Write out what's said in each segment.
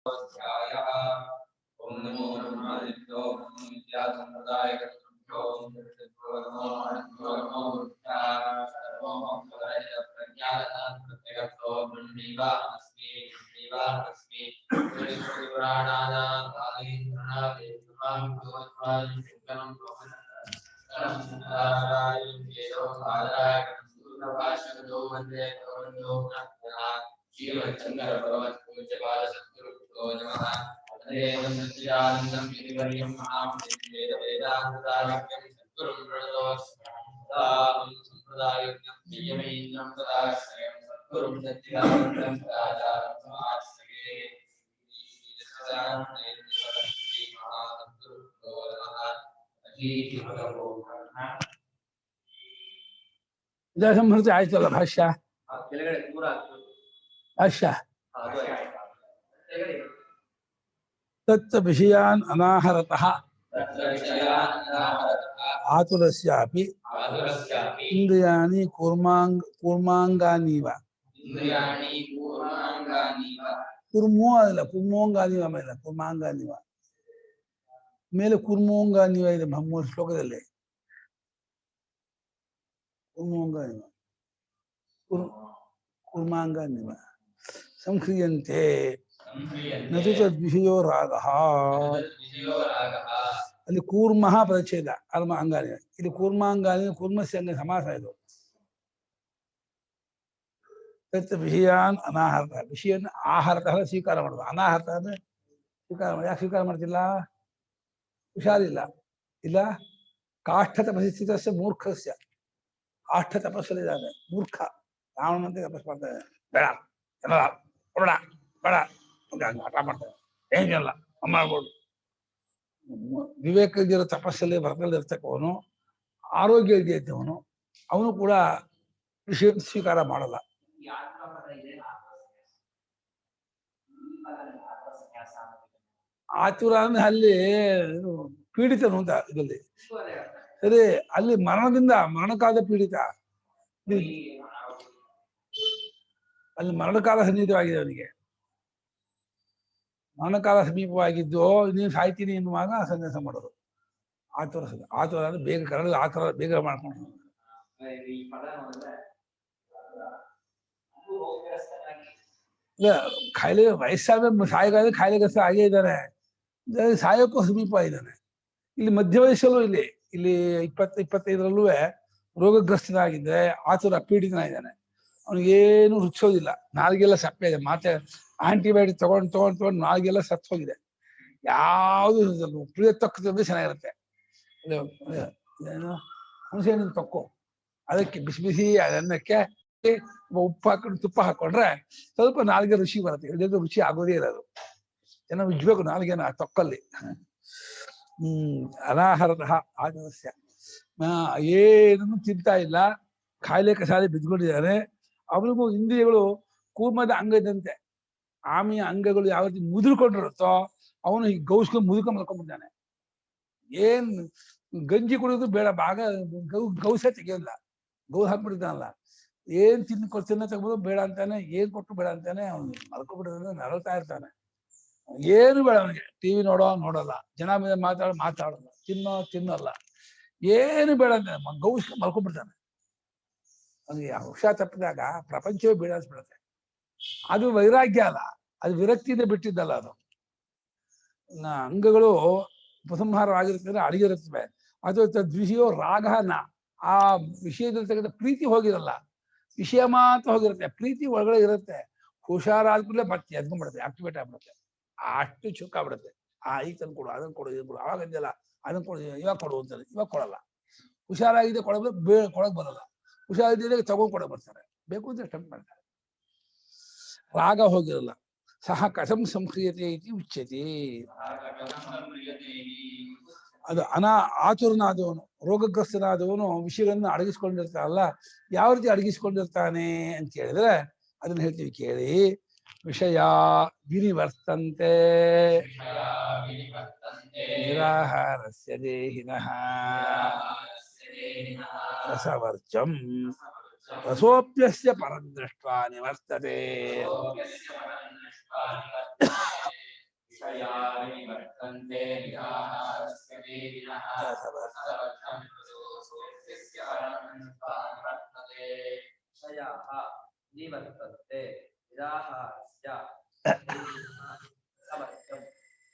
ओम नमो ब्रह्मादित्यो विद्या संप्रदाय कर्तृभ्यो नमो प्रज्ञानात् प्रत्यगतो ब्रह्मीवास्मि पुराणानां कालेन्द्रनादे तमाम भगवत्पाद शंकरं सूत्रभाष्यकृतो वन्दे भगवन्तो पुनः श्रीमच्छङ्कर भगवत्पूज्यपाद सद्गुरुभ्यो नमः देवं सच्चिदानन्दं गिरिवर्यं महावेदान्ताचार्यं सद्गुरुं प्रणतोऽस्मि सम्प्रदायज्ञं नियमेन्द्रं सदाश्रयं सद्गुरुं सच्चिदानन्दं सदाचारं समाश्रये ಸಂಹೃತಿ ಆಯ್ತಲ್ಲ ಭಾಷ್ಯ ಭಾಷ್ಯ ತತ್ ವಿಷಯಾನ್ ಅನಾಹರತಃ ಆತುರಸ್ಯಾಪಿ ಇಂದ್ರಿಯಾಣಿ ಕೂರ್ಮಾಂಗಾನೀವ ಕುರ್ಮೋ ಅಲ್ಲ ಕುರ್ಮೋಂಗಾನೀವ ಮೇಲೆ ಕೂರ್ಮಾಂಗಾನೀವ ಮೇಲೆ ಕುರ್ಮೋಂಗಾನೀವ ಇದೆ ಮೂರು ಶ್ಲೋಕದಲ್ಲಿ ಕೂರ್ಮೋಂಗಾನೀವ ಕೂರ್ಮಾಂಗಾನೀವ ಸಂಕ್ರಿಯಂತೆ ನತು ತದ್ವಿಷಯೋ ರಾಗಃ ಅಲ್ಲಿ ಕೂರ್ಮಃ ಪದಚ್ಛೇದ ಅಲ್ಮ ಅಂಗಾನಿ ಇಲ್ಲಿ ಕೂರ್ಮಾಂಗಾನಿ ಕೂರ್ಮಸ್ಯ ಅಂಗ ಸಮಾಸ ಇದು ತತ್ ವಿಷಯಾನ್ ಅನಾಹರ್ತ ವಿಷಯನ ಆಹಾರತಃ ಸ್ವೀಕಾರ ಮಾಡೋದು ಅನಾಹರ್ತ ಅಂದ್ರೆ ಸ್ವೀಕಾರ ಮಾಡಿ ಯಾಕೆ ಸ್ವೀಕಾರ ಮಾಡ್ತಿಲ್ಲ ಹುಷಾರಿಲ್ಲ ಇಲ್ಲ ಕಾಷ್ಠ ತಪಸ್ಥಿತಸ್ಯ ಮೂರ್ಖಸ್ಯ ಕಾಷ್ಠ ತಪಸ್ಸಲ್ಲಿದ್ದಾನೆ ಮೂರ್ಖ ರಾವಣನಂತೆ ತಪಸ್ ಮಾಡ್ತಾನೆ ಬೇಡ ಎಲ್ಲ ಹೊರಡ ಬೇಡ ಹಠ ಮಾಡ್ತಾರೆ ಏನಿಲ್ಲ ಮಾಡ್ಬೋದು ವಿವೇಕ ಇದ್ದಿರೋ ತಪಸ್ಸಲ್ಲಿ ವ್ರತದಲ್ಲಿ ಇರ್ತಕ್ಕವನು ಆರೋಗ್ಯ ಇದ್ದವನು ಅವನು ಕೂಡ ವಿಷಯ ಸ್ವೀಕಾರ ಮಾಡಲ್ಲ ಆತುರ ಅಂದ್ರೆ ಅಲ್ಲಿ ಪೀಡಿತನು ಅಂತ ಇದರಲ್ಲಿ ಸರಿ ಅಲ್ಲಿ ಮರಣಕಾಲದ ಪೀಡಿತ ಅಲ್ಲಿ ಮರಣಕಾಲ ಸನ್ನಿಹಿತವಾಗಿದೆ ಅವನಿಗೆ ಮರಣಕಾಲ ಸಮೀಪವಾಗಿದ್ದು ನೀನು ಸಾಯ್ತೀನಿ ಎನ್ನುವಾಗ ಸನ್ಯಾಸ ಮಾಡೋದು ಆತುರ ಅಂದ್ರೆ ಬೇಗ ಕರಳು ಆತುರ ಬೇಗ ಮಾಡ್ಕೊಂಡು ಕಾಯಿಲೆ ವಯಸ್ಸಾದ ಸಾಯಗಾದ್ರೆ ಕಾಯಿಲೆಗ್ರಸ್ತ ಆಗೇ ಇದ್ದಾನೆ ಸಾಯೋಕ್ಕೂ ಸಮೀಪ ಇದ್ದಾನೆ ಇಲ್ಲಿ ಮಧ್ಯ ವಯಸ್ಸಲ್ಲೂ ಇಲ್ಲಿ 20-25ರಲ್ಲೂ ರೋಗಗ್ರಸ್ತನಾಗಿದ್ರೆ ಆತುರ ಪೀಡಿತನಾಗಿದ್ದಾನೆ ಅವನಿಗೇನು ರುಚಿಸೋದಿಲ್ಲ ನಾಲ್ಗೆಲ್ಲ ಸಪ್ಪೆ ಇದೆ ಮಾತೆ ಆಂಟಿಬಯೋಟಿಕ್ ತಗೊಂಡು ನಾಲ್ಗೆಲ್ಲ ಸತ್ತು ಹೋಗಿದೆ ಯಾವುದು ಪ್ರಿಯ ತೊಕ್ಕದ್ರೆ ಚೆನ್ನಾಗಿರುತ್ತೆ ಏನು ಹುಣಸೆಹಣ್ಣಿನ ತೊಕ್ಕು ಅದಕ್ಕೆ ಬಿಸಿ ಅದನ್ನಕ್ಕೆ ಉಪ್ಪು ಹಾಕೊಂಡು ತುಪ್ಪ ಹಾಕೊಂಡ್ರೆ ಸ್ವಲ್ಪ ನಾಲ್ಗೆ ರುಚಿ ಬರುತ್ತೆ ಇಲ್ಲದ ರುಚಿ ಆಗೋದೇ ಇರೋದು ಚೆನ್ನಾಗಿ ಉಜ್ಬೇಕು ನಾಲ್ಗೆನ ತೊಕ್ಕಲ್ಲಿ ಅನಾಹರತಃ ಆದಸ್ಯ ಏನನ್ನು ತಿಂತಾ ಇಲ್ಲ ಕಾಯಿಲೆ ಕಸಾಲೆ ಬಿದ್ದುಕೊಂಡಿದ್ದಾನೆ ಅವನಿಗೂ ಇಂದ್ರಿಯಗಳು ಕೂರ್ಮದ ಅಂಗದಂತೆ ಆಮೆಯ ಅಂಗಗಳು ಯಾವ ರೀತಿ ಮುದುರ್ಕೊಂಡಿರುತ್ತೋ ಅವನು ಈ ಗೌಸ್ಕೊಂಡು ಮುದುಕೊಂಡು ಮಲ್ಕೊಂಡ್ಬಿದ್ದಾನೆ ಏನ್ ಗಂಜಿ ಕುಡಿಯೋದು ಬೇಡ ಭಾಗ ಗೌಸೆ ತೆಗಿಯೋಲ್ಲ ಗೌ ಹಾಕ್ಬಿಟ್ಟಿದ್ದಾನಲ್ಲ ಏನ್ ತಿನ್ನ ತಗೋದು ಬೇಡ ಅಂತಾನೆ ಏನ್ ಕೊಟ್ಟು ಬೇಡ ಅಂತಾನೆ ಅವನು ಮಲ್ಕೊಂಡ್ಬಿಟ್ಟಿದ್ದಾನೆ ನರಳ್ತಾ ಇರ್ತಾನೆ ಏನು ಬೇಡ ಅವನಿಗೆ ಟಿವಿ ನೋಡಲ್ಲ ಜನ ಮೇಲೆ ಮಾತಾಡಲ್ಲ ತಿನ್ನಲ್ಲ ಏನು ಬೇಡ ಅಂತಾನೆ ಗೌಸ್ಕೊಂಡು ಮಲ್ಕೊಂಡ್ಬಿಡ್ತಾನೆ ಅವನಿಗೆ ಹುಷಾರ್ ತಪ್ಪಿದಾಗ ಪ್ರಪಂಚವೇ ಬೇಡ ಅನ್ಸ್ಬಿಡುತ್ತೆ ಅದು ವೈರಾಗ್ಯ ಅಲ್ಲ ಅದು ವಿರಕ್ತಿಯಿಂದ ಬಿಟ್ಟಿದ್ದಲ್ಲ ಅದು ಅಂಗಗಳು ಉಪಸಂಹಾರವಾಗಿರ್ತದೆ ಅಡಗಿರುತ್ತವೆ ಅದು ದ್ವಿಷಯೋ ರಾಗನ ಆ ವಿಷಯದಲ್ಲಿ ಪ್ರೀತಿ ಹೋಗಿರಲ್ಲ ವಿಷಯ ಮಾತ್ರ ಹೋಗಿರುತ್ತೆ ಪ್ರೀತಿ ಒಳಗಡೆ ಇರುತ್ತೆ ಹುಷಾರಾದ್ಮೇಲೆ ಮತ್ತೆ ಎದ್ಕೊಂಡ್ಬಿಡುತ್ತೆ ಆಕ್ಟಿವೇಟ್ ಆಗ್ಬಿಡುತ್ತೆ ಅಷ್ಟು ಚುಕ್ಕಾಗ್ಬಿಡುತ್ತೆ ಈಗ ತಂದು ಕೊಡು ಅದನ್ನ ಕೊಡು ಇದನ್ನ ಕೊಡು ಅವಾಗ ಅಂದಿಲ್ಲ ಅದನ್ನ ಕೊಡು ಇವಾಗ ಕೊಡು ಅಂತಾರೆ ಇವಾಗ ಕೊಡಲ್ಲ ಹುಷಾರಾಗಿದೆ ಕೊಡಕ್ ಬರಲ್ಲ ಹುಷಾರಿದ್ದರೆ ತಗೊಂಡ್ ಕೊಡಕ್ ಬರ್ತಾರೆ ಬೇಕು ಅಂತ ಟೆಂಪ್ಟ್ ಮಾಡ್ತಾರೆ ರಾಗ ಹೋಗಿರಲ್ಲ ಸಹ ಕಥಂ ಸಂಕ್ರಿಯತೆ ಇತಿ ಉಚ್ಯತೆ ಅದು ಆತುರನಾದವನು ರೋಗಗ್ರಸ್ತನಾದವನು ವಿಷಯಗಳನ್ನು ಅಡಗಿಸ್ಕೊಂಡಿರ್ತಾನಲ್ಲ ಯಾವ ರೀತಿ ಅಡಗಿಸ್ಕೊಂಡಿರ್ತಾನೆ ಅಂತ ಹೇಳಿದ್ರೆ ಅದನ್ನ ಹೇಳ್ತೀವಿ ಕೇಳಿ ವಿಷಯ ವಿನಿವರ್ತಂತೆ ನಿರಾಹಾರಸ್ಯ ದೇಹಿನಃ ರಸವರ್ಚಂ ರಸೋಪ್ಯಸ್ಯ ಪರದೃಷ್ಟ್ವಾ ನಿವರ್ತತೆ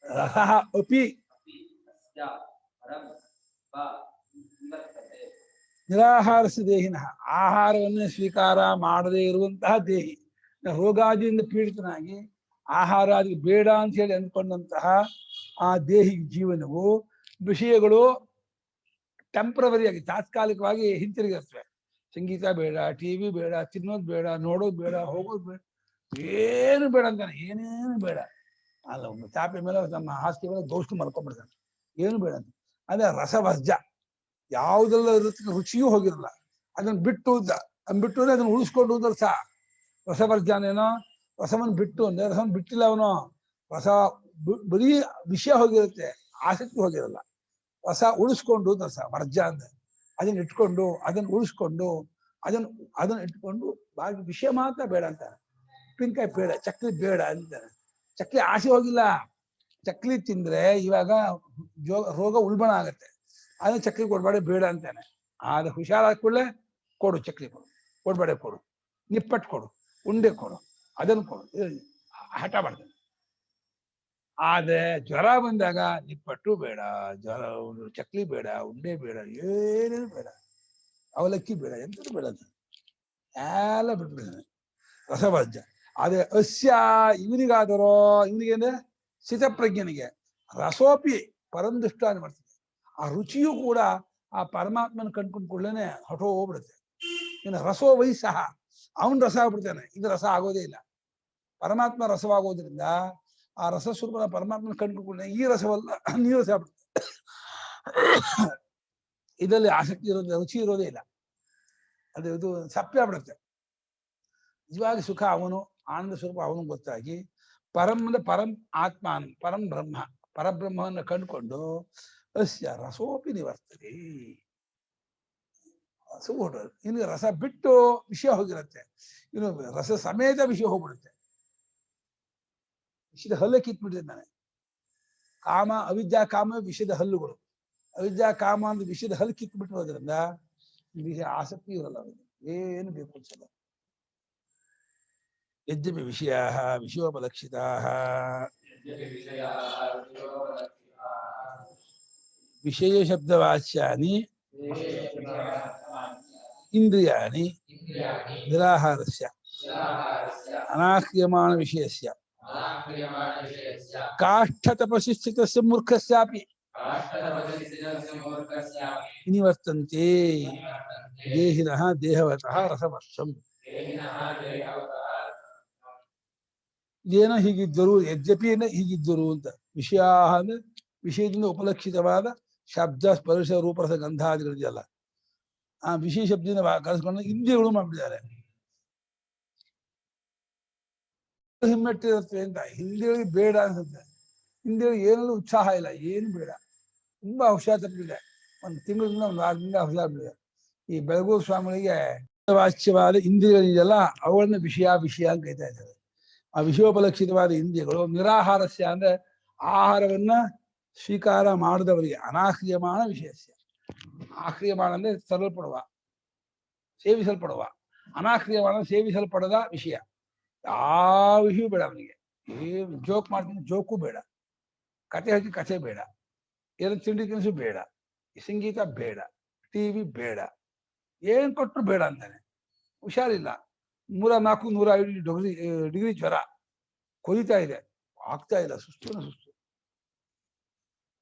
ರಸಃ ಅಪಿ ನಿರಾಹಾರಸ್ಯ ದೇಹಿನಃ ಆಹಾರವನ್ನು ಸ್ವೀಕಾರ ಮಾಡದೇ ಇರುವಂತಹ ದೇಹಿ ರೋಗಾದಿಯಿಂದ ಪೀಡಿತನಾಗಿ ಆಹಾರಾದಿ ಬೇಡ ಅಂತ ಹೇಳಿ ಅಂದ್ಕೊಂಡಂತಹ ಆ ದೇಹಿ ಜೀವನವು ವಿಷಯಗಳು ಟೆಂಪ್ರವರಿಯಾಗಿ ತಾತ್ಕಾಲಿಕವಾಗಿ ಹಿಂತಿರುಗಿರ್ತವೆ. ಸಂಗೀತ ಬೇಡ, ಟಿವಿ ಬೇಡ, ತಿನ್ನೋದು ಬೇಡ, ನೋಡೋದು ಬೇಡ, ಹೋಗೋದು ಬೇಡ, ಏನು ಬೇಡ ಅಂತಾನೆ, ಏನೇನು ಬೇಡ. ಅಲ್ಲ ಒಂದು ಚಾಪೆ ಮೇಲೆ ನಮ್ಮ ಹಾಸಿಗೆ ಮೇಲೆ ದೋಷ್ಟು ಮಲ್ಕೊಂಡ್ಬಿಡ್ತಾನೆ, ಏನು ಬೇಡ ಅಂತ. ಅದೇ ರಸವರ್ಜ, ಯಾವುದೆಲ್ಲ ಇರುತ್ತೆ ರುಚಿಯೂ ಹೋಗಿರಲ್ಲ, ಅದನ್ನ ಬಿಟ್ಟು ಅಂದ್ರೆ ಅದನ್ನ ಉಳಿಸ್ಕೊಂಡು ಅಂದ್ರೆ ಸಹ ರಸವರ್ಜನೇನೋ, ರಸವನ್ನು ಬಿಟ್ಟು ಅಂದ್ರೆ ರಸವನ್ನು ಬಿಟ್ಟಿಲ್ಲ ಅವನು, ರಸ ಬರೀ ವಿಷಯ ಹೋಗಿರುತ್ತೆ, ಆಸಕ್ತಿ ಹೋಗಿರಲ್ಲ. ರಸ ಉಳಿಸ್ಕೊಂಡು ರಸ ವರ್ಜ ಅಂದ್ರೆ ಅದನ್ನ ಇಟ್ಕೊಂಡು ಅದನ್ನ ಉಳಿಸ್ಕೊಂಡು ಅದನ್ನ ಇಟ್ಕೊಂಡು ಬಾಗಿ ವಿಷಯ ಮಾತ್ರ ಬೇಡ ಅಂತಾನೆ. ಉಪ್ಪಿನಕಾಯಿ ಬೇಡ, ಚಕ್ಲಿ ಬೇಡ ಅಂತಾನೆ. ಚಕ್ಲಿ ಆಸೆ ಹೋಗಿಲ್ಲ, ಚಕ್ಲಿ ತಿಂದ್ರೆ ಇವಾಗ ರೋಗ ಉಲ್ಬಣ ಆಗತ್ತೆ, ಅದನ್ನ ಚಕ್ಲಿ ಕೊಡ್ಬೇಡ ಬೇಡ ಅಂತಾನೆ. ಆದ್ರೆ ಹುಷಾರಾದ ಕೂಡಲೇ ಕೊಡು, ಚಕ್ಲಿ ಕೊಡು, ಕೊಡ್ಬೇಡ ಕೊಡು, ನಿಪ್ಪಟ್ಟು ಕೊಡು, ಉಂಡೆ ಕೊಡು, ಅದನ್ನು ಕೊಡು, ಹಠ ಮಾಡ್ತಾನೆ. ಆದ್ರೆ ಜ್ವರ ಬಂದಾಗ ನಿಪ್ಪಟ್ಟು ಬೇಡ, ಜ್ವರ ಚಕ್ಲಿ ಬೇಡ, ಉಂಡೆ ಬೇಡ, ಏನೇನು ಬೇಡ, ಅವಲಕ್ಕಿ ಬೇಡ, ಎಂಥದ್ದು ಬೇಡ ಅಂತ ಎಲ್ಲ ಬಿಟ್ಬಿಡ್ತಾನೆ. ರಸವರ್ಜ. ಆದ್ರೆ ಅಸ್ಯ ಇವನಿಗಾದರೋ, ಇವನಿಗೇನೆ ಸ್ಥಿತಪ್ರಜ್ಞನಿಗೆ ರಸೋಪಿ ಪರಂದುಷ್ಟ ಅಂತ ಮಾಡ್ತದೆ. ಆ ರುಚಿಯೂ ಕೂಡ ಆ ಪರಮಾತ್ಮನ ಕಂಡ್ಕೊಂಡ್ ಕೂಡಲೇ ಹೊಟ್ಟೋ ಹೋಗ್ಬಿಡುತ್ತೆ. ಇನ್ನು ರಸೋ ವೈಸಹ, ಅವನ್ ರಸ ಆಗ್ಬಿಡ್ತಾನೆ, ಇದು ರಸ ಆಗೋದೇ ಇಲ್ಲ. ಪರಮಾತ್ಮ ರಸವಾಗೋದ್ರಿಂದ ಆ ರಸಸ್ವರೂಪದ ಪರಮಾತ್ಮನ ಕಂಡುಕೊಂಡ ಈ ರಸವಲ್ಲ, ನೀರು ರಸ ಆಗ್ಬಿಡುತ್ತೆ. ಇದರಲ್ಲಿ ಆಸಕ್ತಿ ಇರೋದಿಲ್ಲ, ರುಚಿ ಇರೋದೇ ಇಲ್ಲ, ಇದು ಸಪ್ಪೆ ಆಗ್ಬಿಡುತ್ತೆ. ನಿಜವಾಗಿ ಸುಖ ಅವನು, ಆನಂದ ಸ್ವರೂಪ ಅವನು ಗೊತ್ತಾಗಿ ಪರಂ ಆತ್ಮ, ಪರಂ ಬ್ರಹ್ಮ, ಪರಬ್ರಹ್ಮವನ್ನು ಕಂಡುಕೊಂಡು ಅಸ್ಯ ರಸೋಪಿ ನಿವರ್ತದೆ. ರಸ ಹೊರಟು, ಇನ್ನು ರಸ ಬಿಟ್ಟು ವಿಷಯ ಹೋಗಿರುತ್ತೆ, ಇನ್ನು ರಸ ಸಮೇತ ವಿಷಯ ಹೋಗ್ಬಿಡುತ್ತೆ. ವಿಷಯದ ಹಲ್ಲು ಕಿತ್ಬಿಟ್ಟಿದ್ದಾನೆ. ಕಾಮ, ಅವಿದ್ಯಾ ಕಾಮ ವಿಷಯದ ಹಲ್ಲುಗಳು. ಅವಿದ್ಯಾ ಕಾಮ ಅಂದ್ರೆ ವಿಷಯದ ಹಲ್ಲು ಕಿತ್ಬಿಟ್ಟಿರೋದ್ರಿಂದ ವಿಷಯ ಆಸಕ್ತಿ ಇರಲ್ಲ, ಅವನಿಗೆ ಏನು ಬೇಕು ಅನ್ಸಲ್ಲ. ಯದ್ಯಪಿ ವಿಷಯ ವಿಷಯೋಪಲಕ್ಷಿತಾ ವಿಷಯ ಶಬ್ದವಾಚ್ಯಾನಿ ಇಂದ್ರಿಯಾಣಿ ನಿರಾಹಾರಸ್ಯ ಅನಾಕ್ರಿಯಮಾಣ ವಿಷಯಸ್ಯ ಕಾಷ್ಠ ತಪಸಿ ಸ್ಥಿತಸ್ಯ ಮೂರ್ಖಸ್ಯಾಪಿ ನಿವರ್ತಂತೆ ದೇಹಿನಃ ದೇಹವತಃ ರಸವರ್ಷಂ. ಇದೇನೋ ಹೀಗಿದ್ದರು, ಯದ್ಯಪಿ ಹೀಗಿದ್ದರು ಅಂತ. ವಿಷಯ ಅಂದ್ರೆ ವಿಷಯದಿಂದ ಉಪಲಕ್ಷಿತವಾದ ಶಬ್ದ, ಸ್ಪರ್ಶ, ರೂಪರಸ, ಗಂಧಾದಿಗಳಿದೆಯಲ್ಲ, ಆ ವಿಷಯ ಶಬ್ದದಿಂದ ಕಲಿಸ್ಕೊಂಡು ಇಂದ್ರಿಯಗಳು ಮಾಡ್ಬಿಟ್ಟಿದ್ದಾರೆ. ಹಿಮ್ಮೆಟ್ಟಿರುತ್ತೆ ಅಂತ ಹಿಂದಿಗಳಿಗೆ ಬೇಡ ಅನ್ಸುತ್ತೆ. ಹಿಂದಿಗಳಿಗೆ ಏನಲ್ಲೂ ಉತ್ಸಾಹ ಇಲ್ಲ, ಏನು ಬೇಡ, ತುಂಬಾ ಹುಷಾರ್ ತಪ್ಪಿದೆ. ಒಂದು ತಿಂಗಳಿಂದ ಒಂದು 6 ದಿನದಿಂದ ಹುಷಾರ್ಬಿಟ್ಟಿದೆ. ಈ ಬೆಳಗೂರು ಸ್ವಾಮಿಗಳಿಗೆ ವಾಚ್ಯವಾದ ಇಂದ್ರಿಯಗಳಿದೆಯಲ್ಲ, ಅವುಗಳನ್ನ ವಿಷಯ ಅಂತ ಕೈತಾ ಇದ್ದಾರೆ. ಆ ವಿಷಯೋಪಲಕ್ಷಿತವಾದ ಇಂದ್ರಿಯಗಳು ನಿರಾಹಾರಸ್ಯ ಅಂದ್ರೆ ಆಹಾರವನ್ನ ಸ್ವೀಕಾರ ಮಾಡಿದವರಿಗೆ, ಅನಾಕ್ರಿಯಮಾಣ ವಿಷಯಸ್ಯ. ಆಕ್ರಿಯಮಾಣ ಅಂದ್ರೆ ತರಲ್ಪಡುವ, ಸೇವಿಸಲ್ಪಡುವ, ಅನಾಕ್ರಿಯಮಾಣ ಸೇವಿಸಲ್ಪಡದ ವಿಷಯ. ಯಾವ ವಿಷಯ ಬೇಡ ಅವನಿಗೆ. ಏನು ಜೋಕ್ ಮಾಡ್ತೀನಿ, ಜೋಕು ಬೇಡ, ಕತೆ ಹಾಕಿ ಕಥೆ ಬೇಡ, ಏನು ತಿಂಡಿ ತಿನಿಸು ಬೇಡ, ಸಂಗೀತ ಬೇಡ, ಟಿವಿ ಬೇಡ, ಏನ್ ಕೊಟ್ಟರು ಬೇಡ ಅಂತಾನೆ. ಹುಷಾರಿಲ್ಲ, 104, 105 ಡಿಗ್ರಿ ಜ್ವರ ಕೊಯ್ತಾ ಇದೆ, ಆಗ್ತಾ ಇಲ್ಲ, ಸುಸ್ತು.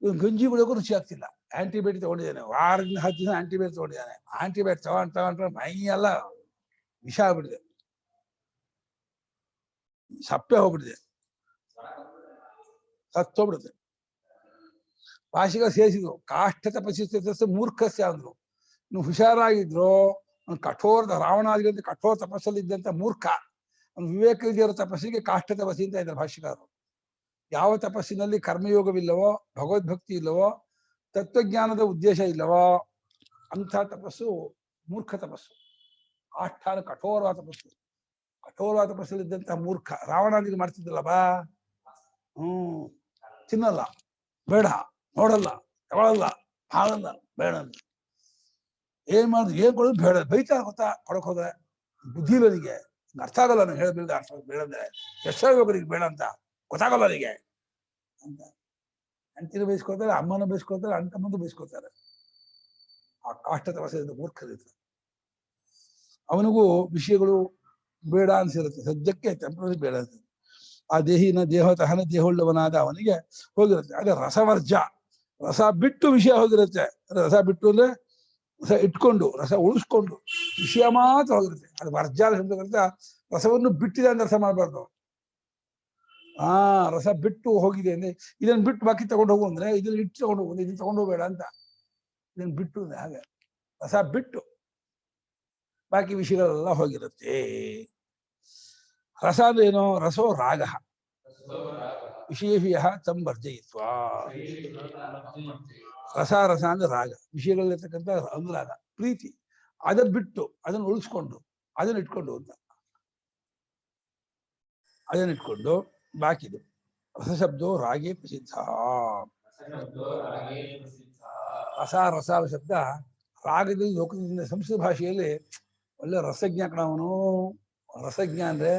ಇವನು ಗಂಜಿ ಬಿಡೋಕ್ಕೂ ರುಚಿ ಆಗ್ತಿಲ್ಲ. ಆಂಟಿಬಯೋಟಿಕ್ ತಗೊಂಡಿದ್ದಾನೆ, ವಾರದಿಂದ 10 ದಿನ ಆಂಟಿಬಯೋಟಿಕ್ ತಗೊಂಡಿದ್ದಾನೆ. ಆಂಟಿಬಯೋಟಿಕ್ ತಗೊಂಡ್ರೆ ಮೈ ಎಲ್ಲ ವಿಷ ಆಗ್ಬಿಟ್ಟಿದೆ, ಸಪ್ಪೆ ಹೋಗ್ಬಿಟ್ಟಿದೆ, ಸತ್ತೋಗ್ಬಿಡುತ್ತೆ. ಭಾಷೆಗ ಸೇರಿಸಿದ್ರು, ಕಾಷ್ಠ ತಪಸ್ಸಿ ಮೂರ್ಖಸ್ಯ ಅಂದ್ರು. ನೀವು ಹುಷಾರಾಗಿದ್ರು, ಕಠೋರದ ರಾವಣಾದಿಗಳಂತೆ ಕಠೋರ ತಪಸ್ಸಲ್ಲಿ ಇದ್ದಂತ ಮೂರ್ಖ, ವಿವೇಕ ಇರೋ ತಪಸ್ಸಿಗೆ ಕಾಷ್ಠ ತಪಸ್ಸಿ ಅಂತ ಇದ್ದಾರೆ ಭಾಷೆಗಾರರು. ಯಾವ ತಪಸ್ಸಿನಲ್ಲಿ ಕರ್ಮಯೋಗವಿಲ್ಲವೋ, ಭಗವದ್ಭಕ್ತಿ ಇಲ್ಲವೋ, ತತ್ವಜ್ಞಾನದ ಉದ್ದೇಶ ಇಲ್ಲವೋ ಅಂಥ ತಪಸ್ಸು ಮೂರ್ಖ ತಪಸ್ಸು. ಕಾಷ್ಠಾನ ಕಠೋರವಾದ ತಪಸ್ಸು. ಕಠೋರವಾದ ತಪಸ್ಸಲ್ಲಿ ಇದ್ದಂತಹ ಮೂರ್ಖ ರಾವಣಾದಿಗಳು ಮಾಡ್ತಿದ್ದಲ್ಲ ಬಾ. ತಿನ್ನಲ್ಲ, ಬೇಡ, ನೋಡಲ್ಲ, ತಗೊಳಲ್ಲ, ಹಾಳಲ್ಲ, ಬೇಡ ಅಂತ. ಏನ್ ಮಾಡುದು, ಏನ್ ಕೊಡೋದು ಬೇಡ, ಬೈತಾ ಗೊತ್ತಾ ಕೊಡಕ್ ಹೋದ್ರೆ. ಬುದ್ಧಿ ಇಲ್ಲ ನನಗೆ, ಅರ್ಥ ಆಗಲ್ಲ, ನಾನು ಹೇಳಬಿಲ್ದ ಅರ್ಥ ಬೇಡ ಅಂದ್ರೆ ಎಷ್ಟು ಹೇಳ್ಬೇಕು ನಿಗೆ ಬೇಡ ಅಂತ ಗೊತ್ತಾಗಲ್ಲ ನನಗೆ ಅಂತ. ಅಂತಿನ ಬಯಸ್ಕೊತಾರೆ, ಅಮ್ಮನ ಬಯಸ್ಕೊತಾರೆ, ಅಣ್ಣ ತಮ್ಮಂದು ಬಯಸ್ಕೊತಾರೆ. ಆ ಕಾಷ್ಟ ತಪಸ್ಸೆಯಿಂದ ಮೂರ್ಖರಿರ್ತಾರೆ. ಅವನಿಗೂ ವಿಷಯಗಳು ಬೇಡ ಅನ್ಸಿರುತ್ತೆ, ಸದ್ಯಕ್ಕೆ ಟೆಂಪ್ರರಿ ಬೇಡ ಅಂತ. ಆ ದೇಹಿನ ದೇಹತಹನ ದೇಹವುಳ್ಳವನಾದ ಅವನಿಗೆ ಹೋಗಿರುತ್ತೆ. ಅದೇ ರಸವರ್ಜ, ರಸ ಬಿಟ್ಟು ವಿಷಯ ಹೋಗಿರುತ್ತೆ. ರಸ ಬಿಟ್ಟು ಅಂದ್ರೆ ರಸ ಇಟ್ಕೊಂಡು, ರಸ ಉಳಿಸ್ಕೊಂಡು ವಿಷಯ ಮಾತ್ರ ಹೋಗಿರುತ್ತೆ. ಅದು ವರ್ಜ ಅಂತ. ರಸವನ್ನು ಬಿಟ್ಟಿದೆ ಅಂತ ಅರ್ಥ ಮಾಡಬಾರ್ದು. ರಸ ಬಿಟ್ಟು ಹೋಗಿದೆ ಅಂದ್ರೆ ಇದನ್ನ ಬಿಟ್ಟು ಬಾಕಿ ತಗೊಂಡು ಹೋಗು ಅಂದ್ರೆ ಇದನ್ನ ಇಟ್ಟು ತಗೊಂಡು ಹೋಗು, ಇದನ್ನ ತಗೊಂಡು ಹೋಗಬೇಡ ಅಂತ. ಇದನ್ನ ಬಿಟ್ಟು ಅಂದ್ರೆ ಹಾಗೆ ರಸ ಬಿಟ್ಟು ಬಾಕಿ ವಿಷಯಗಳೆಲ್ಲ ಹೋಗಿರುತ್ತೆ. ರಸ ಅಂದ್ರೆ ಏನು? ರಸೋ ರಾಗ, ವಿಷಯ ತಂ ವರ್ಜಯಿತ್ವ. ರಸ ರಸ ಅಂದ್ರೆ ರಾಗ, ವಿಷಯಗಳಲ್ಲಿರ್ತಕ್ಕಂಥ ಅನುರಾಗ, ಪ್ರೀತಿ, ಅದನ್ನ ಬಿಟ್ಟು ಅದನ್ನು ಉಳಿಸ್ಕೊಂಡು ಅದನ್ನ ಇಟ್ಕೊಂಡು ಅಂತ. ಅದನ್ನ ಇಟ್ಕೊಂಡು ಬಾಕಿದು. ರಸಶಬ್ದೋ ರಾಗೇ ಪ್ರಸಿದ್ಧ. ರಸ ರಸ ಶಬ್ದ ರಾಗದಲ್ಲಿ ಲೋಕದಿಂದ ಸಂಸ್ಕೃತ ಭಾಷೆಯಲ್ಲಿ ಒಳ್ಳೆ ರಸಜ್ಞ ಕಣವನು. ರಸಜ್ಞ ಅಂದ್ರೆ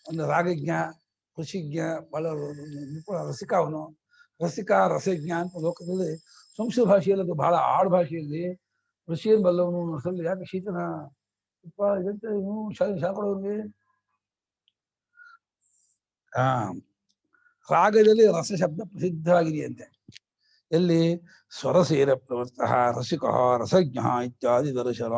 ಒಂದು ರಾಗಜ್ಞ, ಋಷಿಜ್ಞ, ಬಹಳ ನಿಪುಣ ರಸಿಕ ಅವನು. ರಸಿಕ ರಸಜ್ಞ ಅಂತ ಲೋಕದಲ್ಲಿ ಸಂಸ್ಕೃತ ಭಾಷೆಯಲ್ಲಿ ಅದು ಬಹಳ ಆಡು ಭಾಷೆಯಲ್ಲಿ ಋಷಿಯನ್ ಬಲ್ಲವನು. ರಸಲ್ಲಿ ಯಾಕೆ ಶೀತನ ಇಪ್ಪ ಇದಂತ ಶಾಕೊಡೋನ್ಗೆ. ರಾಗದಲ್ಲಿ ರಸ ಶಬ್ದ ಪ್ರಸಿದ್ಧವಾಗಿದೆಯಂತೆ. ಎಲ್ಲಿ? ಸ್ವರಸೇನ ಪ್ರವೃತ್ತ ರಸಿಕ ರಸಜ್ಞ ಇತ್ಯಾದಿ ದರ್ಶನ.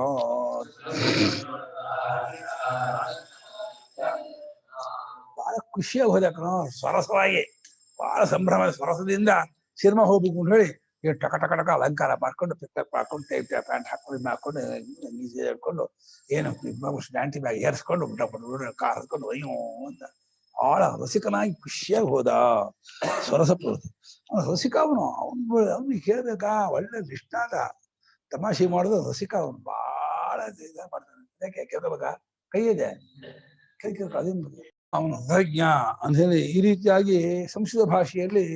ಬಹಳ ಖುಷಿಯಾಗಿ ಹೋದ ಕಣ, ಸ್ವರಸವಾಗಿ ಬಹಳ ಸಂಭ್ರಮ, ಸ್ವರಸದಿಂದ ಸಿನಿಮಾ ಹೋಗ್ಬೇಕು ಅಂತ ಹೇಳಿ ಟಕ ಟಕ ಟಕ ಅಲಂಕಾರ ಮಾಡ್ಕೊಂಡು, ಪಿಕ್ಅಪ್ ಮಾಡ್ಕೊಂಡು, ಪ್ಯಾಂಟ್ ಹಾಕೊಂಡು ಹಾಕೊಂಡು ಹೇಳ್ಕೊಂಡು ಏನು ಡ್ಯಾಂಟಿ ಬ್ಯಾಗ್ ಏರ್ಸ್ಕೊಂಡು ಕಾರ್ ಹತ್ಕೊಂಡು ಅಯ್ಯೋ ಅಂತ ಬಹಳ ರಸಿಕನಾಗಿ ಖುಷಿಯಾಗಿ ಹೋದ. ಸ್ವರಸ ಪ್ರವೃತ್ತಿ ರಸಿಕ ಅವನು. ಅವ್ನಿಗೆ ಕೇಳ್ಬೇಕಾ? ಒಳ್ಳೆ ನಿಷ್ಠಾದ ತಮಾಷೆ ಮಾಡೋದು ರಸಿಕ ಅವನು. ಬಹಳ ಇದಾಗ ಮಾಡ್ತಾನೆ. ಯಾಕೆ ಕೇಳ್ಕೋಬೇಕಾ? ಕೈ ಇದೆ, ಕೈ ಕೇಳ್ಕೊ. ಅದೇನು ಅವನು ರಸಜ್ಞ ಅಂತ ಹೇಳಿ ಈ ರೀತಿಯಾಗಿ ಸಂಸ್ಕೃತ ಭಾಷೆಯಲ್ಲಿ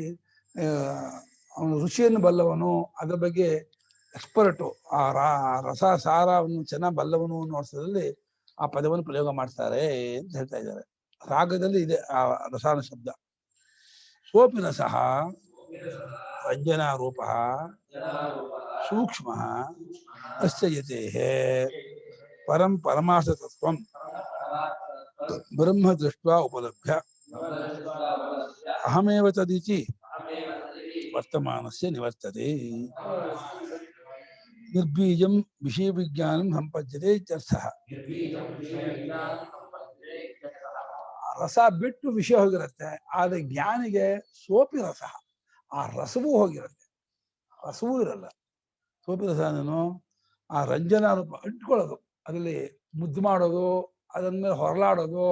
ಅವನು ರುಚಿಯನ್ನು ಬಲ್ಲವನು, ಅದರ ಬಗ್ಗೆ ಎಕ್ಸ್ಪರ್ಟು, ಆ ರಸ ಸಾರವನ್ನು ಚೆನ್ನಾಗಿ ಬಲ್ಲವನು ಅನ್ನೋ ಅರ್ಥದಲ್ಲಿ ಆ ಪದವನ್ನು ಪ್ರಯೋಗ ಮಾಡ್ತಾರೆ ಅಂತ ಹೇಳ್ತಾ ಇದ್ದಾರೆ. ರಾಗದಲ್ಲಿ ಇದೆ ಆ ರಸಾಯನ ಶಬ್ದ. ಸೋಪಿ ರಸಃ ರಂಜನಾರೂಪ ಸೂಕ್ಷ್ಮ ಅಸ್ಯ ಯತೇಃ ಪರಂ ಪರಮಾರ್ಥತತ್ವಂ ಬ್ರಹ್ಮ ದೃಷ್ಟ್ವಾ ಉಪಲಭ್ಯ ಅಹಮೇವ ತದಿತಿ ವರ್ತಮಾನಸ್ಯ ನಿವರ್ತತೆ. ನಿರ್ಬೀಜಂ ವಿಷಯ ವಿಜ್ಞಾನಂ ಸಂಪದ್ಯತೆ ಇತ್ಯರ್ಥಃ. ರಸ ಬಿಟ್ಟು ವಿಷಯ ಹೋಗಿರುತ್ತೆ, ಆದ್ರೆ ಜ್ಞಾನಿಗೆ ಸೋಪಿ ರಸ, ಆ ರಸವೂ ಹೋಗಿರುತ್ತೆ, ರಸವೂ ಇರಲ್ಲ. ಸೋಪಿ ರಸ ಅಂದ್ರೇನು? ಆ ರಂಜನಾ ರೂಪ ಇಟ್ಕೊಳ್ಳೋದು, ಅದರಲ್ಲಿ ಮುದ್ದು ಮಾಡೋದು, ಅದನ್ನ ಮೇಲೆ ಹೊರಲಾಡೋದು,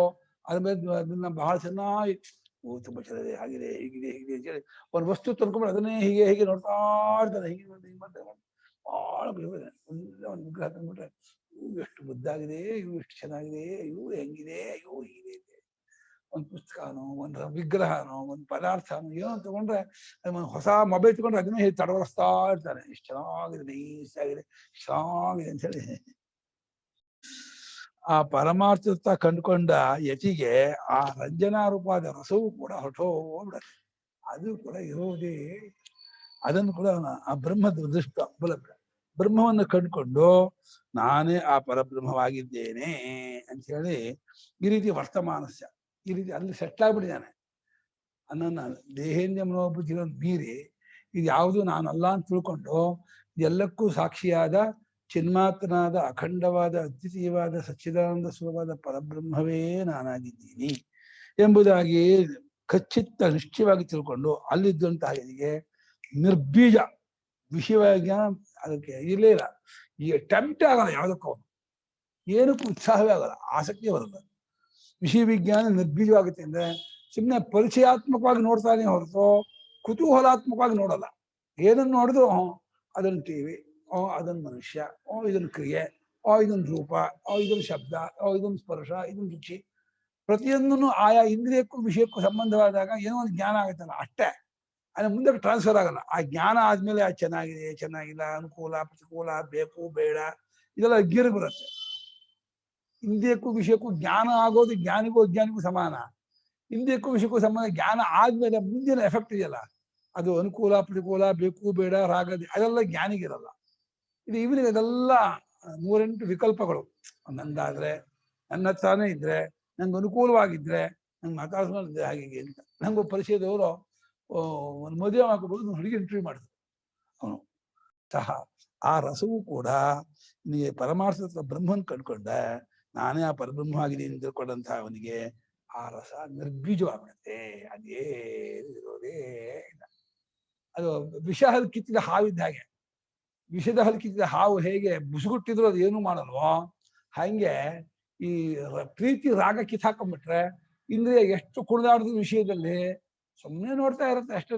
ಅದ್ರ ಮೇಲೆ ಅದನ್ನ ಬಹಳ ಚೆನ್ನಾಗಿ ತುಂಬಾ ಚೆನ್ನಾಗಿದೆ, ಹಾಗಿದೆ, ಹೀಗಿದೆ, ಹೀಗಿದೆ ಅಂತ ಹೇಳಿ ಒಂದು ವಸ್ತು ತಂದ್ಕೊಂಡ್ರೆ ಅದನ್ನೇ ಹೀಗೆ ಹೀಗೆ ನೋಡ್ತಾ ಇರ್ತಾನೆ. ಹೀಗೆ ಹಿಂಗೆ ಮಾಡ್ತಾರೆ, ಬಹಳ ಒಂದು ವಿಗ್ರಹ ತಂದ್ಬಿಟ್ರೆ ಇವು ಎಷ್ಟು ಮುದ್ದಾಗಿದೆ, ಇವು ಎಷ್ಟು ಚೆನ್ನಾಗಿದೆ, ಇವು ಹೆಂಗಿದೆ, ಇವು ಹೀಗಿದೆ. ಒಂದು ಪುಸ್ತಕನೋ, ಒಂದು ವಿಗ್ರಹನೋ, ಒಂದು ಪದಾರ್ಥನೋ ಏನೋ ತಗೊಂಡ್ರೆ ಒಂದು ಹೊಸ ಮೊಬೈಲ್ ತಗೊಂಡ್ರೆ ಅದನ್ನೇ ಹೇಳಿ ತಡವರಿಸ್ತಾ ಇರ್ತಾನೆ. ಇಷ್ಟು ಚೆನ್ನಾಗಿದೆ, ನೈಸ್ ಆಗಿದೆ, ಚೆನ್ನಾಗಿದೆ ಅಂತ ಹೇಳಿ. ಆ ಪರಮಾರ್ಥತ ಕಂಡುಕೊಂಡ ಯತಿಗೆ ಆ ರಂಜನಾರೂಪವಾದ ರಸವೂ ಕೂಡ ಹೊರಟೋಗ್ಬಿಡತ್ತೆ. ಅದು ಕೂಡ ಇರೋದೇ, ಅದನ್ನು ಕೂಡ ಆ ಬ್ರಹ್ಮದ ದೃಷ್ಟ ಉಪಲಬ್ಧ. ಬ್ರಹ್ಮವನ್ನು ಕಂಡುಕೊಂಡು ನಾನೇ ಆ ಪರಬ್ರಹ್ಮವಾಗಿದ್ದೇನೆ ಅಂತ ಹೇಳಿ ಈ ರೀತಿ ವರ್ತಮಾನಸ್ಯ, ಈ ರೀತಿ ಅಲ್ಲಿ ಸೆಟ್ಲ್ ಆಗ್ಬಿಟ್ಟಿದ್ದಾನೆ. ಅನ್ನನ್ನ ದೇಹೇಂದ್ರಿಯ ಮನೋಬುದ್ಧಿಗಳನ್ನು ಮೀರಿ ಇದು ಯಾವುದು ನಾನಲ್ಲ ಅಂತ ತಿಳ್ಕೊಂಡು ಎಲ್ಲಕ್ಕೂ ಸಾಕ್ಷಿಯಾದ ಚಿನ್ಮಾತ್ರನಾದ ಅಖಂಡವಾದ ಅದ್ವಿತೀಯವಾದ ಸಚ್ಚಿದಾನಂದ ಸ್ವರವಾದ ಪರಬ್ರಹ್ಮವೇ ನಾನಾಗಿದ್ದೀನಿ ಎಂಬುದಾಗಿ ಖಚಿತ ನಿಶ್ಚಯವಾಗಿ ತಿಳ್ಕೊಂಡು ಅಲ್ಲಿದ್ದಂತಹ ಇದಕ್ಕೆ ನಿರ್ಬೀಜ ವಿಷಯವಾಗಿ ಅದಕ್ಕೆ ಇರಲೇ ಇಲ್ಲ. ಈಗ ಟೆಂಪ್ಟೇ ಆಗಲ್ಲ, ಯಾವುದಕ್ಕೂ ಏನಕ್ಕೂ ಉತ್ಸಾಹವೇ ಆಗಲ್ಲ, ಆಸಕ್ತಿ ಬರಲ್ಲ. ವಿಷಯ ವಿಜ್ಞಾನ ನಿರ್ಬೀಜವಾಗುತ್ತೆ ಅಂದ್ರೆ ಸುಮ್ಮನೆ ಪರಿಚಯಾತ್ಮಕವಾಗಿ ನೋಡ್ತಾನೆ ಹೊರತು ಕುತೂಹಲಾತ್ಮಕವಾಗಿ ನೋಡಲ್ಲ. ಏನನ್ನು ನೋಡಿದ್ರು ಅದನ್ನು ಟಿವಿ, ಅದೊಂದು ಮನುಷ್ಯ, ಇದೊಂದು ಕ್ರಿಯೆ, ಇದೊಂದು ರೂಪ, ಇದೊಂದು ಶಬ್ದ, ಇದೊಂದು ಸ್ಪರ್ಶ, ಇದೊಂದು ರುಚಿ, ಪ್ರತಿಯೊಂದನ್ನು ಆಯಾ ಇಂದ್ರಿಯಕ್ಕೂ ವಿಷಯಕ್ಕೂ ಸಂಬಂಧವಾದಾಗ ಏನೋ ಒಂದು ಜ್ಞಾನ ಆಗುತ್ತಲ್ಲ ಅಷ್ಟೇ. ಅಂದ್ರೆ ಮುಂದೆ ಟ್ರಾನ್ಸ್ಫರ್ ಆಗಲ್ಲ. ಆ ಜ್ಞಾನ ಆದ್ಮೇಲೆ ಅದು ಚೆನ್ನಾಗಿದೆ, ಚೆನ್ನಾಗಿಲ್ಲ, ಅನುಕೂಲ, ಪ್ರತಿಕೂಲ, ಬೇಕು, ಬೇಡ, ಇದೆಲ್ಲ ಅಜ್ಞಾನಿಗೆ ಬರುತ್ತೆ. ಇಂದ್ರಿಯಕ್ಕೂ ವಿಷಯಕ್ಕೂ ಜ್ಞಾನ ಆಗೋದು ಜ್ಞಾನಿಗೂ ಅಜ್ಞಾನಿಗೂ ಸಮಾನ. ಇಂದ್ರಿಯಕ್ಕೂ ವಿಷಯಕ್ಕೂ ಸಮಾನ. ಜ್ಞಾನ ಆದ್ಮೇಲೆ ಮುಂದಿನ ಎಫೆಕ್ಟ್ ಇದೆಯಲ್ಲ, ಅದು ಅನುಕೂಲ, ಪ್ರತಿಕೂಲ, ಬೇಕು, ಬೇಡ, ರಾಗದಿ, ಅದೆಲ್ಲ ಜ್ಞಾನಿಗಿರಲ್ಲ. ಇದು ಇವನಿಗೆ ಅದೆಲ್ಲ 108 ವಿಕಲ್ಪಗಳು. ನಂದಾದ್ರೆ, ನನ್ನ ಹತ್ರನೇ ಇದ್ರೆ, ನಂಗೆ ಅನುಕೂಲವಾಗಿದ್ರೆ, ನಂಗೆ ಮಾತಾಡಿದ್ರೆ ಹಾಗೆ ಅಂತ. ನಂಗೆ ಪರಿಚಯದವರು ಒಂದು ಮದುವೆ ಮಾಡ್ಕೊಬೋದು, ಹುಡುಗಿ ಇಂಟರ್ವ್ಯೂ ಮಾಡಿದ್ರು. ಅವನು ಸಹ ಆ ರಸವೂ ಕೂಡ ನಿನಗೆ ಪರಮಾರ್ಥ ಬ್ರಹ್ಮನ್ ಕಂಡ್ಕೊಂಡ, ನಾನೇ ಆ ಪರಬ್ರಹ್ಮ ಆಗಿದ್ದೀನಿ ತಿಳ್ಕೊಂಡಂತ ಅವನಿಗೆ ಆ ರಸ ನಿರ್ಬೀಜವಾಗ್ಬಿಡುತ್ತೆ. ಅದೇ ಇರೋದೇ ಇಲ್ಲ. ಅದು ವಿಷ ಹಲ್ ಕಿತ್ತಿದ ಹಾವಿದ್ದ ಹಾಗೆ. ವಿಷದ ಹಲ್ ಕಿತ್ತಿದ ಹಾವು ಹೇಗೆ ಬುಸುಗುಟ್ಟಿದ್ರು ಅದು ಏನು ಮಾಡಲ್ವೋ, ಹಂಗೆ ಈ ಪ್ರೀತಿ ರಾಗ ಕಿತ್ತಾಕೊಂಡ್ಬಿಟ್ರೆ ಇಂದ್ರಿಯ ಎಷ್ಟು ಕುಣಿದಾಡಿದ ವಿಷಯದಲ್ಲಿ ಸುಮ್ಮನೆ ನೋಡ್ತಾ ಇರುತ್ತೆ ಅಷ್ಟೇ.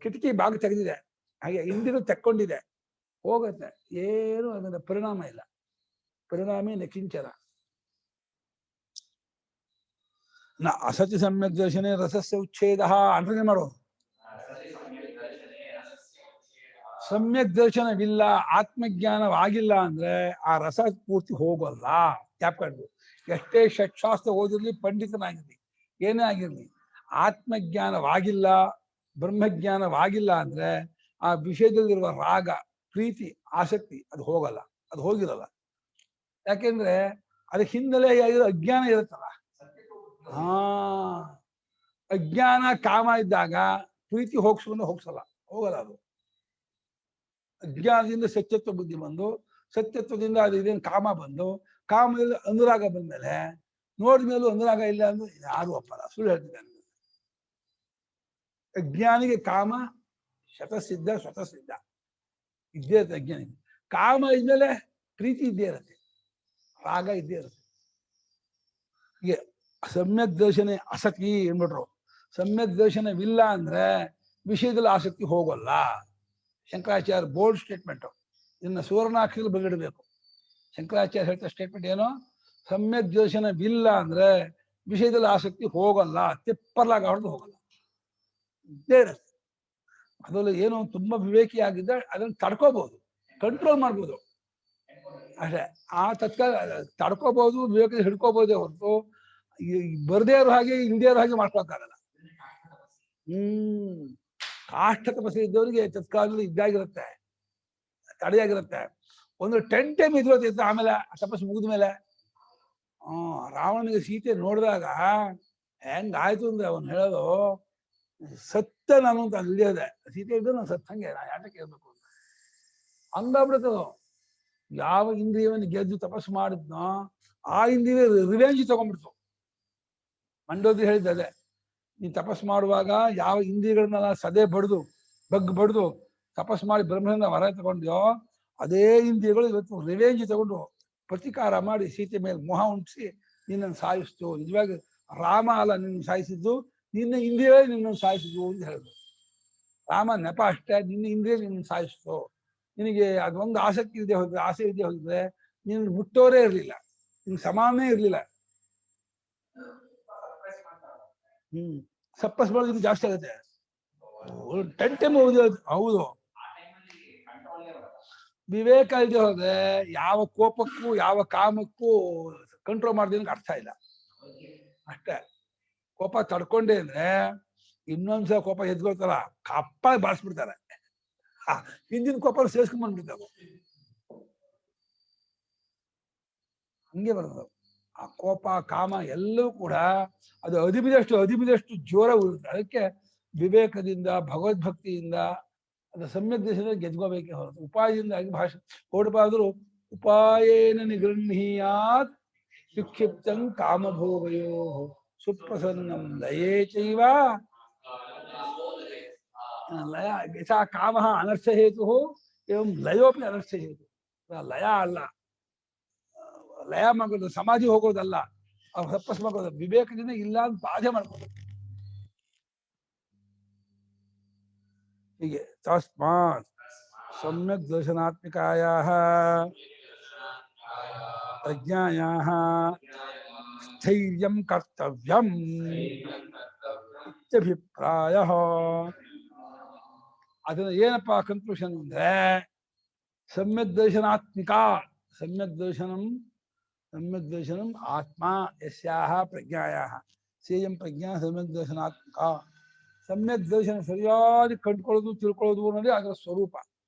ಕಿಟಕಿ ಬಾಗಿಲು ತೆಗೆದಿದೆ, ಹಾಗೆ ಇಂದಿನ ತೆಕ್ಕೊಂಡಿದೆ, ಹೋಗುತ್ತೆ, ಏನು ಅದರ ಪರಿಣಾಮ ಇಲ್ಲ. ಪರಿಣಾಮಿ ನಕಿಂಚನ. ನ ಅಸತಿ ಸಮ್ಯಕ್ ದರ್ಶನೆ ರಸಸ್ಯ ಉಚ್ಛೇದ ಅಂಟನೆ ಮಾಡೋದು. ಸಮ್ಯಕ್ ದರ್ಶನವಿಲ್ಲ, ಆತ್ಮಜ್ಞಾನವಾಗಿಲ್ಲ ಅಂದ್ರೆ ಆ ರಸ ಪೂರ್ತಿ ಹೋಗಲ್ಲ. ಜ್ಞಾಪಕ. ಎಷ್ಟೇ ಷಟ್ಶಾಸ್ತ್ರ ಓದಿರ್ಲಿ, ಪಂಡಿತನಾಗಿರ್ಲಿ, ಏನೇ ಆಗಿರ್ಲಿ, ಆತ್ಮಜ್ಞಾನವಾಗಿಲ್ಲ, ಬ್ರಹ್ಮಜ್ಞಾನವಾಗಿಲ್ಲ ಅಂದ್ರೆ ಆ ವಿಷಯದಲ್ಲಿರುವ ರಾಗ, ಪ್ರೀತಿ, ಆಸಕ್ತಿ ಅದು ಹೋಗಲ್ಲ, ಅದು ಹೋಗಿರಲ್ಲ. ಯಾಕೆಂದ್ರೆ ಅದಕ್ಕೆ ಹಿನ್ನೆಲೆ ಅಜ್ಞಾನ ಇರುತ್ತಲ್ಲ. ಅಜ್ಞಾನ ಕಾಮ ಇದ್ದಾಗ ಪ್ರೀತಿ ಹೋಗ್ಸಲ್ಲ, ಹೋಗಲ್ಲ. ಅದು ಅಜ್ಞಾನದಿಂದ ಸತ್ಯತ್ವ ಬುದ್ಧಿ ಬಂದು, ಸತ್ಯತ್ವದಿಂದ ಅದು ಇದೇನು ಕಾಮ ಬಂದು, ಕಾಮದಿಂದ ಅನುರಾಗ ಬಂದ್ಮೇಲೆ ನೋಡಿದ್ಮೇಲೂ ಅನುರಾಗ ಇಲ್ಲ ಅಂದ್ರೆ ಯಾರು ಒಪ್ಪಲ್ಲ, ಸುಳ್ಳು ಹೇಳ್ತಿದ್ದಾನೆ. ಅಜ್ಞಾನಿಗೆ ಕಾಮ ಶತಸಿದ್ಧ ಸ್ವತಃಸಿದ್ಧ ಇದ್ದೇ ಇರುತ್ತೆ. ಅಜ್ಞಾನಿಗೆ ಕಾಮ ಇದ್ಮೇಲೆ ಪ್ರೀತಿ ಇದ್ದೇ ಇರುತ್ತೆ, ರಾಗ ಇದ್ದೇ ಇರುತ್ತೆ. ಹೀಗೆ ಸಮ್ಯಕ್ ದರ್ಶನ ಆಸಕ್ತಿ ಏನ್ಬಿಟ್ರು. ಸಮ್ಯಕ್ ದರ್ಶನವಿಲ್ಲ ಅಂದ್ರೆ ವಿಷಯದಲ್ಲಿ ಆಸಕ್ತಿ ಹೋಗಲ್ಲ. ಶಂಕರಾಚಾರ್ಯ ಬೋಲ್ಡ್ ಸ್ಟೇಟ್ಮೆಂಟ್, ಇದನ್ನ ಸುವರ್ಣಾಕ್ಷರದಲ್ಲಿ ಬಗೆಡಬೇಕು. ಶಂಕರಾಚಾರ್ಯ ಹೇಳ್ತಾ ಸ್ಟೇಟ್ಮೆಂಟ್ ಏನು, ಸಮ್ಯಕ್ ದರ್ಶನವಿಲ್ಲ ಅಂದ್ರೆ ವಿಷಯದಲ್ಲಿ ಆಸಕ್ತಿ ಹೋಗಲ್ಲ, ತಿಪ್ಪರ್ಲಾಗ ಹೊಡೆದು ಹೋಗಲ್ಲ, ಇದ್ದೇ ಇರುತ್ತೆ. ಅದರಲ್ಲಿ ಏನೋ ತುಂಬಾ ವಿವೇಕಿ ಆಗಿದ್ದ ಅದನ್ನ ತಡ್ಕೋಬಹುದು, ಕಂಟ್ರೋಲ್ ಮಾಡ್ಬೋದು ಅಷ್ಟೇ. ಆ ತತ್ಕಾಲ ತಡ್ಕೋಬಹುದು, ವಿವೇಕ ಹಿಡ್ಕೋಬಹುದೇ ಹೊರತು ಬರ್ದೇ ಇರೋ ಹಾಗೆ ಇಲ್ದೇ ಇರೋ ಹಾಗೆ ಮಾಡ್ಕೊಳಕ್ಕಾಗಲ್ಲ. ಕಾಷ್ಟ ತಪಸ್ಸು ಇದ್ದವರಿಗೆ ತತ್ಕಾಲದಲ್ಲಿ ಇದ್ದಾಗಿರುತ್ತೆ, ತಡೆಯಾಗಿರುತ್ತೆ. ಒಂದು 10 ಟೈಮ್ ಇದ್ವತ್ತಿತ್ತು. ಆಮೇಲೆ ತಪಸ್ಸು ಮುಗಿದ ಮೇಲೆ ರಾವಣನಿಗೆ ಸೀತೆ ನೋಡಿದಾಗ ಹೆಂಗಾಯ್ತು ಅಂದ್ರೆ ಅವನು ಹೇಳೋದು, ಸತ್ಯ ನಾನು ಅಂತ ಇಳಿಯೋದೆ, ಸೀತೆ ಇದ್ದು ನಾನು ಸತ್ತಂಗೆ, ನಾ ಯಾಟಕ್ಕೆ ಇರ್ಬೇಕು ಅಂತ ಹಂಗಾಗ್ಬಿಡ್ತದು. ಯಾವ ಇಂದ್ರಿಯವನ್ನು ಗೆದ್ದು ತಪಸ್ಸು ಮಾಡಿದ್ನೋ ಆ ಇಂದ್ರಿಯ ರಿವೆಂಜ್ ತಗೊಂಡ್ಬಿಡ್ತು. ಮಂಡೋದ್ರಿ ಹೇಳಿದ್ದದೆ, ನೀನ್ ತಪಸ್ಸು ಮಾಡುವಾಗ ಯಾವ ಇಂದ್ರಿಯಗಳನ್ನೆಲ್ಲ ಸದೆ ಬಡ್ದು ತಪಸ್ಸು ಮಾಡಿ ಬ್ರಹ್ಮನಿಂದ ಹೊರ ತಗೊಂಡ್ಯೋ, ಅದೇ ಇಂದ್ರಿಯಗಳು ಇವತ್ತು ರಿವೆಂಜ್ ತಗೊಂಡು ಪ್ರತಿಕಾರ ಮಾಡಿ ಸೀತೆ ಮೇಲೆ ಮೋಹ ಉಂಟಿಸಿ ನಿನ್ನನ್ನು ಸಾಯಿಸ್ತು. ನಿಜವಾಗಿ ರಾಮ ಅಲ್ಲ ನಿನ್ನ ಸಾಯಿಸಿದ್ದು, ನಿನ್ನ ಇಂದ್ರಿಯವೇ ನಿನ್ನನ್ನು ಸಾಯಿಸಿದ್ವು ಅಂತ ಹೇಳಿದ್ರು. ರಾಮ ನೆಪ ಅಷ್ಟೇ, ನಿನ್ನ ಇಂದ್ರಿಯ ನಿನ್ನನ್ನು ಸಾಯಿಸ್ತು. ನಿನಗೆ ಅದೊಂದು ಆಸಕ್ತಿ ಇದೆ ಹೋದ್ರೆ, ಆಸೆ ಇದೆ ಹೋಗಿದ್ರೆ ನಿನ್ನ ಮುಟ್ಟೋರೇ ಇರ್ಲಿಲ್ಲ, ನಿನ್ ಸಮಾನೇ ಇರ್ಲಿಲ್ಲ. ಸಪ್ಪಸ್ ಮಾಡೋದು ಜಾಸ್ತಿ ಆಗುತ್ತೆ. 10 ಟೈಮ್ ಹೌದು. ವಿವೇಕ ಇಲ್ಲದೆ ಹೋದ್ರೆ ಯಾವ ಕೋಪಕ್ಕೂ ಯಾವ ಕಾಮಕ್ಕೂ ಕಂಟ್ರೋಲ್ ಮಾಡ್ದೇನಕ್ಕೆ ಅರ್ಥ ಇಲ್ಲ ಅಷ್ಟೇ. ಕೋಪ ತಡ್ಕೊಂಡೆ ಅಂದ್ರೆ ಇನ್ನೊಂದ್ಸಲ ಕೋಪ ಎದ್ಕೊಳ್ತಾರ, ಕಪ್ಪ ಬಾರಿಸ್ಬಿಡ್ತಾರೆ. ಹಿಂದಿನ ಕೋಪ ಸೇರ್ಸ್ಕೊಂಡ್ ಬಂದ್ಬಿಡ್ತಾವೆ. ಹಂಗೆ ಬರ್ತದೆ ಆ ಕೋಪ ಕಾಮ ಎಲ್ಲವೂ ಕೂಡ. ಅದು ಅಧಿಬಿದಷ್ಟು ಜೋರ ಉಳಿಯುತ್ತೆ. ಅದಕ್ಕೆ ವಿವೇಕದಿಂದ ಭಗವದ್ಭಕ್ತಿಯಿಂದ ಅದು ಸಮ್ಯಕ್ ದೇಶದಲ್ಲಿ ಗೆದ್ಕೋಬೇಕೆ ಹೊರತು ಉಪಾಯದಿಂದಾಗಿ ಭಾಷೆ ಹೊರಡಬಾರ್ದು. ಉಪಾಯೇನ ನಿಗೃಹೀಯಾತ್ ವಿಕ್ಷಿಪ್ತಂ ಕಾಮಭೋಗಯೋ ಸುಪ್ರಸನ್ನಂ ಲಯೇ ಚೈವ ಲಯ ಯಥಾ ಕಾಮ ಅನರ್ಥ ಹೇತು ಏವಂ ಲಯೋಪಿ ಅನರ್ಥ ಹೇತು. ಲಯ ಅಲ್ಲ, ಲಯ ಮಾಡೋದು ಸಮಾಧಿ ಹೋಗೋದಲ್ಲ, ಅವ್ರು ತಪಸ್ ಮಾಡೋದು ವಿವೇಕದಿಂದ ಇಲ್ಲ ಅಂತ ಬಾಧೆ ಮಾಡ್ಬೋದು. ಹೀಗೆ ತಸ್ಮಾತ್ ಸಮ್ಯಕ್ ದರ್ಶನಾತ್ಮಿಕಾಯಾಃ ಪ್ರಜ್ಞಾಯಾಃ ಸ್ಥೈರ್ಯಂ ಕರ್ತವ್ಯಂ ಇತ್ಯಭಿಪ್ರಾಯಃ. ಅದನ್ನ ಏನಪ್ಪ ಕನ್ಕ್ಲೂಷನ್ ಅಂದ್ರೆ ಸಮ್ಯಕ್ ದರ್ಶನಾತ್ಮಿಕ ಸಮ್ಯಕ್ ದರ್ಶನಂ ಆತ್ಮ ಯಸ್ಯಾಹ ಪ್ರಜ್ಞಾಯಾಹ ಸೇಯಂ ಪ್ರಜ್ಞಾ ಸಮ್ಯಕ್ ದರ್ಶನಾತ್ಮಿಕ. ಸಮ್ಯಕ್ ದರ್ಶನ ಸರಿಯಾಗಿ ಕಂಡುಕೊಳ್ಳೋದು ತಿಳ್ಕೊಳ್ಳೋದು ಅನ್ನೋದೇ ಅದರ ಸ್ವರೂಪ.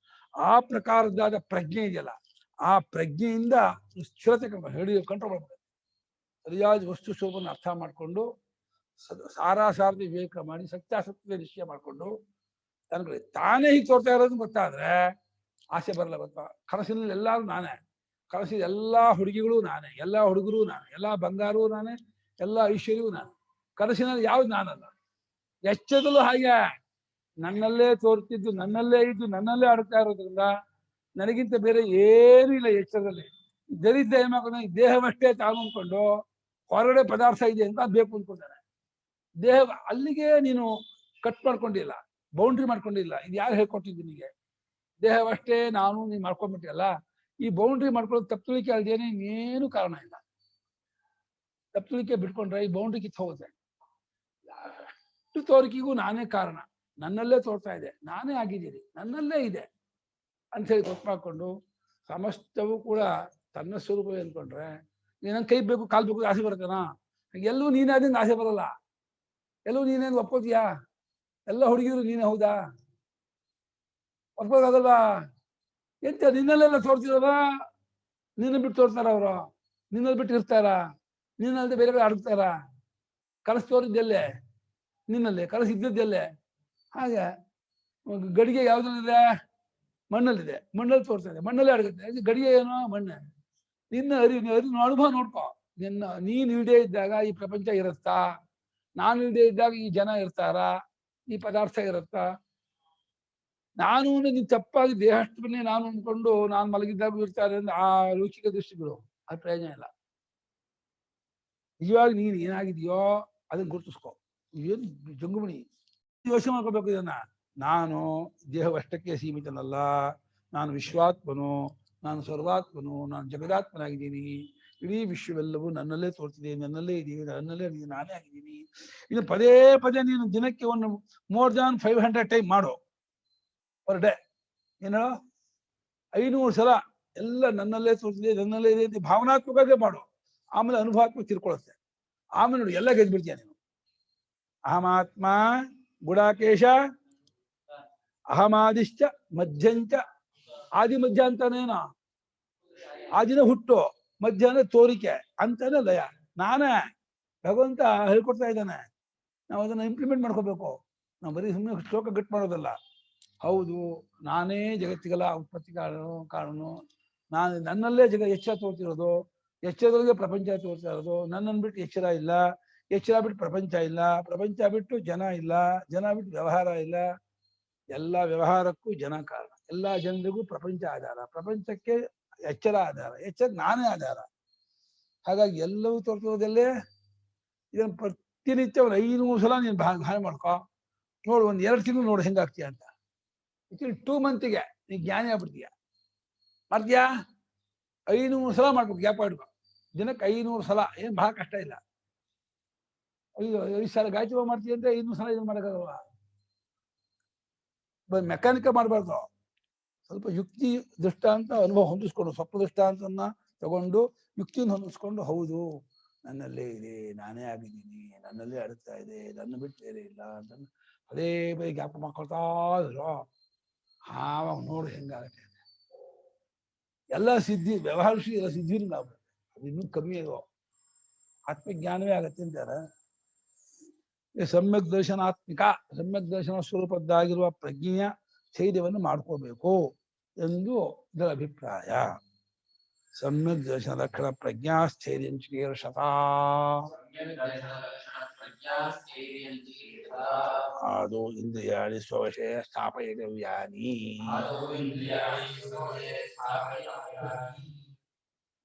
ಆ ಪ್ರಕಾರದಾದ ಪ್ರಜ್ಞೆ ಇದೆಯಲ್ಲ, ಆ ಪ್ರಜ್ಞೆಯಿಂದ ಸ್ಥಿರತೆ ಕಂಟ್ರೋಲ್ ಮಾಡ್ತಾರೆ. ಸರಿಯಾದ ವಸ್ತು ಸ್ವರೂಪವನ್ನು ಅರ್ಥ ಮಾಡಿಕೊಂಡು ಸಾರಾಸಾರದಿ ವಿವೇಕ ಮಾಡಿ ಸತ್ಯಾಸತ್ಯ ನಿಶ್ಚಯ ಮಾಡಿಕೊಂಡು ತನಗೆ ತಾನೇ ಹೀಗೆ ತೋರ್ತಾ ಇರೋದು ಗೊತ್ತಾದ್ರೆ ಆಸೆ ಬರಲ್ಲ. ಗೊತ್ತಾ, ಕನಸಿನಲ್ಲಿ ಎಲ್ಲರೂ ನಾನೇ, ಕನಸಿನ ಎಲ್ಲಾ ಹುಡುಗಿಗಳು ನಾನೇ, ಎಲ್ಲಾ ಹುಡುಗರು ನಾನೇ, ಎಲ್ಲಾ ಬಂಗಾರವೂ ನಾನೇ, ಎಲ್ಲಾ ಐಶ್ವರ್ಯವೂ ನಾನೇ. ಕನಸಿನಲ್ಲಿ ಯಾವ್ದು ನಾನಲ್ಲ. ಎಚ್ಚದಲ್ಲೂ ಹಾಗೆ ನನ್ನಲ್ಲೇ ತೋರ್ತಿದ್ದು, ನನ್ನಲ್ಲೇ ಇದ್ದು, ನನ್ನಲ್ಲೇ ಆಡ್ತಾ ಇರೋದ್ರಿಂದ ನನಗಿಂತ ಬೇರೆ ಏನೂ ಇಲ್ಲ ಎಚ್ಚರದಲ್ಲಿ. ದರಿದ್ರ ಏನ್ ಮಾಡ್ಕೊಂಡು ಈ ದೇಹವಷ್ಟೇ ತಾನು ಅಂದ್ಕೊಂಡು ಹೊರಗಡೆ ಪದಾರ್ಥ ಇದೆ ಅಂತ ಬೇಕು ಅಂದ್ಕೊಂಡಾನೆ. ದೇಹ ಅಲ್ಲಿಗೆ ನೀನು ಕಟ್ ಮಾಡ್ಕೊಂಡಿಲ್ಲ, ಬೌಂಡ್ರಿ ಮಾಡ್ಕೊಂಡಿಲ್ಲ. ಇದು ಯಾರು ಹೇಳ್ಕೊಟ್ಟಿದ್ದು ನಿನಗೆ? ದೇಹವಷ್ಟೇ ನಾನು ನೀನು ಮಾಡ್ಕೊಂಡ್ಬಿಟ್ಟಿಯಲ್ಲ. ಈ ಬೌಂಡ್ರಿ ಮಾಡ್ಕೊಳ್ಳೋದು ತಪ್ಪುಳಿಕೆ ಅಲ್ದೇನೆ ಇನ್ನೇನು ಕಾರಣ ಇಲ್ಲ. ತಪ್ಪುಳಿಕೆ ಬಿಟ್ಕೊಂಡ್ರೆ ಈ ಬೌಂಡ್ರಿ ಕಿತ್ತು ಹೋಗುತ್ತೆ. ಅಷ್ಟು ತೋರಿಕೆಗೂ ನಾನೇ ಕಾರಣ, ನನ್ನಲ್ಲೇ ತೋರ್ತಾ ಇದೆ, ನಾನೇ ಆಗಿದ್ದೀನಿ, ನನ್ನಲ್ಲೇ ಇದೆ ಅಂತ ಹೇಳಿ ಗೊತ್ತು ಮಾಡ್ಕೊಂಡು ಸಮಸ್ತವೂ ಕೂಡ ತನ್ನ ಸ್ವರೂಪವೇ ಅಂದ್ಕೊಂಡ್ರೆ ನೀನು ಕೈ ಬೇಕು ಕಾಲು ಬೇಕು ಆಸೆ ಬರ್ತೇನ? ಎಲ್ಲೂ ನೀನೇ ಆದಿಂದ ಆಸೆ ಬರಲ್ಲ. ಎಲ್ಲೂ ನೀನೇನು ಒಪ್ಕೋತೀಯಾ? ಎಲ್ಲ ಹುಡುಗಿರು ನೀನೇ ಹೌದಾ? ಒಪ್ಕೋದಾಗಲ್ವಾ? ಎಂತ ನಿನ್ನಲ್ಲೆಲ್ಲ ತೋರ್ತಿರಲ್ಲ, ನಿನ್ನ ಬಿಟ್ಟು ತೋರ್ತಾರ ಅವರು, ನಿನ್ನಲ್ಲಿ ಬಿಟ್ಟು ಇರ್ತಾರ, ನಿನ್ನಲ್ಲದೆ ಬೇರೆ ಬೇರೆ ಅಡಗ್ತಾರ. ಕನಸು ತೋರಿದ್ದೆಲ್ಲೇ? ನಿನ್ನಲ್ಲೇ. ಕನಸು ಇದ್ದದ್ದೆಲ್ಲೇ? ಹಾಗೆ ಗಡಿಗೆ ಯಾವ್ದ್ರಲ್ಲಿದೆ? ಮಣ್ಣಲ್ಲಿದೆ, ಮಣ್ಣಲ್ಲಿ ತೋರ್ತಾ ಇದೆ, ಮಣ್ಣಲ್ಲೇ ಅಡಗುತ್ತೆ. ಗಡಿಗೆ ಏನೋ ಮಣ್ಣೆ. ನಿನ್ನ ಅರಿವು ಅನುಭವ ನೋಡ್ಕೊ. ನೀನ್ ಇಲ್ದೇ ಇದ್ದಾಗ ಈ ಪ್ರಪಂಚ ಇರುತ್ತಾ? ನಾನು ಇಲ್ದೇ ಇದ್ದಾಗ ಈ ಜನ ಇರ್ತಾರ? ಈ ಪದಾರ್ಥ ಇರುತ್ತಾ? ನಾನು ನೀನ್ ತಪ್ಪಾಗಿ ದೇಹಷ್ಟನ್ನೇ ನಾನು ಅಂದ್ಕೊಂಡು ನಾನು ಮಲಗಿದ್ದಾಗ ಇರ್ತಾರೆ ಅಂದ್ರೆ ಆ ಲೌಕಿಕ ದೃಷ್ಟಿಗಳು ಅದು ಪ್ರಯೋಜನ ಇಲ್ಲ. ನಿಜವಾಗಿ ನೀನು ಏನಾಗಿದೆಯೋ ಅದನ್ನ ಗುರುತಿಸ್ಕೊ. ಏನು ಜಂಗುಮಣಿ ಯೋಚನೆ ಮಾಡ್ಕೋಬೇಕು ಇದನ್ನ. ನಾನು ದೇಹವಷ್ಟಕ್ಕೆ ಸೀಮಿತನಲ್ಲ, ನಾನು ವಿಶ್ವಾತ್ಮನು, ನಾನು ಸರ್ವಾತ್ಮನು, ನಾನು ಜಗದಾತ್ಮನಾಗಿದ್ದೀನಿ. ಇಡೀ ವಿಶ್ವವೆಲ್ಲವೂ ನನ್ನಲ್ಲೇ ತೋರ್ತಿದೆ, ನನ್ನಲ್ಲೇ ಇದೀನಿ, ನನ್ನಲ್ಲೇ ನಾನೇ ಆಗಿದ್ದೀನಿ. ಇದು ಪದೇ ಪದೇ ನೀನು ದಿನಕ್ಕೆ ಒಂದು ಮೋರ್ ದ್ಯಾನ್ 500 ಟೈಮ್ ಮಾಡು ಪರ್ ಡೇ. ಏನು 500 ಸಲ ಎಲ್ಲ ನನ್ನಲ್ಲೇ ತೋರ್ತಿದೆ, ನನ್ನಲ್ಲೇ ಇದೆ ಅಂತ ಭಾವನಾತ್ಮಕತೆ ಮಾಡು. ಆಮೇಲೆ ಅನುಭವಾತ್ಮಕ ತಿಳ್ಕೊಳುತ್ತೆ. ಆಮೇಲೆ ನೋಡಿ ಎಲ್ಲ ಗೆದ್ಬಿಡ್ತೀಯ ನೀನು. ಅಹಮಾತ್ಮ ಗುಡಾಕೇಶ ಅಹಮಾದಿಶ್ಚ ಮಧ್ಯಂಚ. ಆದಿ ಮಧ್ಯ ಅಂತಾನೇನ? ಆದಿನ ಹುಟ್ಟು, ಮಧ್ಯ ಅಂದ್ರೆ ತೋರಿಕೆ, ಅಂತಾನೆ ಲಯ. ನಾನೇ ಭಗವಂತ ಹೇಳ್ಕೊಡ್ತಾ ಇದ್ದಾನೆ. ನಾವು ಅದನ್ನ ಇಂಪ್ಲಿಮೆಂಟ್ ಮಾಡ್ಕೋಬೇಕು. ನಾವು ಬರೀ ಸುಮ್ಮನೆ ಶ್ಲೋಕ ಗಟ್ಟು ಮಾಡೋದಲ್ಲ. ಹೌದು, ನಾನೇ ಜಗತ್ತಿಗೆಲ್ಲ ಉತ್ಪತ್ತಿ ಕಾರಣನು, ನಾನು ನನ್ನಲ್ಲೇ ಎಚ್ಚರ ತೋರ್ತಿರೋದು, ಎಚ್ಚರದೊಳಗೆ ಪ್ರಪಂಚ ತೋರ್ತಾ ಇರೋದು. ನನ್ನನ್ನು ಬಿಟ್ಟು ಎಚ್ಚರ ಇಲ್ಲ, ಎಚ್ಚರ ಬಿಟ್ಟು ಪ್ರಪಂಚ ಇಲ್ಲ, ಪ್ರಪಂಚ ಬಿಟ್ಟು ಜನ ಇಲ್ಲ, ಜನ ಬಿಟ್ಟು ವ್ಯವಹಾರ ಇಲ್ಲ. ಎಲ್ಲ ವ್ಯವಹಾರಕ್ಕೂ ಜನ ಕಾರಣ, ಎಲ್ಲ ಜನರಿಗೂ ಪ್ರಪಂಚ ಆಧಾರ, ಪ್ರಪಂಚಕ್ಕೆ ಎಚ್ಚರ ಆಧಾರ, ಎಚ್ಚರ ನಾನೇ ಆಧಾರ. ಹಾಗಾಗಿ ಎಲ್ಲವೂ ತೋರ್ತಿರೋದಲ್ಲೇ. ಇದನ್ನು ಪ್ರತಿನಿತ್ಯ ಒಂದು 500 ಸಲ ನೀನು ಭಾವನೆ ಮಾಡ್ಕೊ. ನೋಡು, ಒಂದು 2 ತಿಂಗಳು ನೋಡು ಹೆಂಗಾಗ್ತೀಯ ಅಂತ. 2 ಮಂತಿಗೆ ನೀ ಜ್ಞಾನಿ ಆಗ್ಬಿಡ್ತೀಯ. ಮಾಡ್ತೀಯಾ? 500 ಸಲ ಮಾಡ್ಬೇಕು, ಗ್ಯಾಪ್ ಇಡ್ಕೊ. ದಿನಕ್ಕೆ 500 ಸಲ. ಏನ್ ಬಹಳ ಕಷ್ಟ ಇಲ್ಲ. 5 ಸಲ ಗಾಯತ್ರಿ ಮಾಡ್ತೀಯ ಅಂದ್ರೆ 500 ಸಲ ಇದನ್ನ ಮಾಡೋಕ್ಕಾಗಲ್ವ? ಮೆಕ್ಯಾನಿಕ ಮಾಡಬಾರ್ದು. ಸ್ವಲ್ಪ ಯುಕ್ತಿ ದೃಷ್ಟಾಂತ ಅನುಭವ ಹೊಂದಿಸ್ಕೊಂಡು, ಸ್ವಲ್ಪ ದೃಷ್ಟಾಂತನ ತಗೊಂಡು ಯುಕ್ತಿಯನ್ನು ಹೊಂದಿಸ್ಕೊಂಡು, ಹೌದು ನನ್ನಲ್ಲೇ ಇದೆ, ನಾನೇ ಆಗಿದ್ದೀನಿ, ನನ್ನಲ್ಲೇ ಅಡುತ್ತಾ ಇದೆ, ನನ್ನ ಬಿಟ್ಟು ಬೇರೆ ಇಲ್ಲ ಅಂತ ಅದೇ ಬರೀ ಜ್ಞಾಪ ಮಾಡ್ಕೊಳ್ತಾ ಇದ್ರು. ಆವಾಗ ನೋಡಿ ಹೆಂಗಾಗತ್ತೆ. ಎಲ್ಲ ಸಿದ್ಧಿ ವ್ಯವಹಾರಿಸಿ ಎಲ್ಲ ಸಿದ್ಧಿನೂ ಆಗ್ಬಿಡುತ್ತೆ. ಅದು ಇನ್ನೂ ಕಮ್ಮಿ ಅದು, ಆತ್ಮಜ್ಞಾನವೇ ಆಗತ್ತೆ ಅಂತಾರೆ. ಸಮ್ಯಕ್ ದರ್ಶನಾತ್ಮಿಕ, ಸಮ್ಯಕ್ ದರ್ಶನ ಸ್ವರೂಪದ್ದಾಗಿರುವ ಪ್ರಜ್ಞೆಯ ಸ್ಥೈರ್ಯವನ್ನು ಮಾಡ್ಕೋಬೇಕು ಎಂದು ಇದರ ಅಭಿಪ್ರಾಯ. ಸಮ್ಯಕ್ ದರ್ಶನ ಲಕ್ಷಣ ಪ್ರಜ್ಞಾ ಸ್ಥೈರ್ಯಂಚಿಕೇರ್ಷತಾ. ಆದೋ ಇಂದ್ರಿಯಾಣಿ ಸ್ವವಶೇ ಸ್ಥಾಪಯಿತವ್ಯಾನಿ.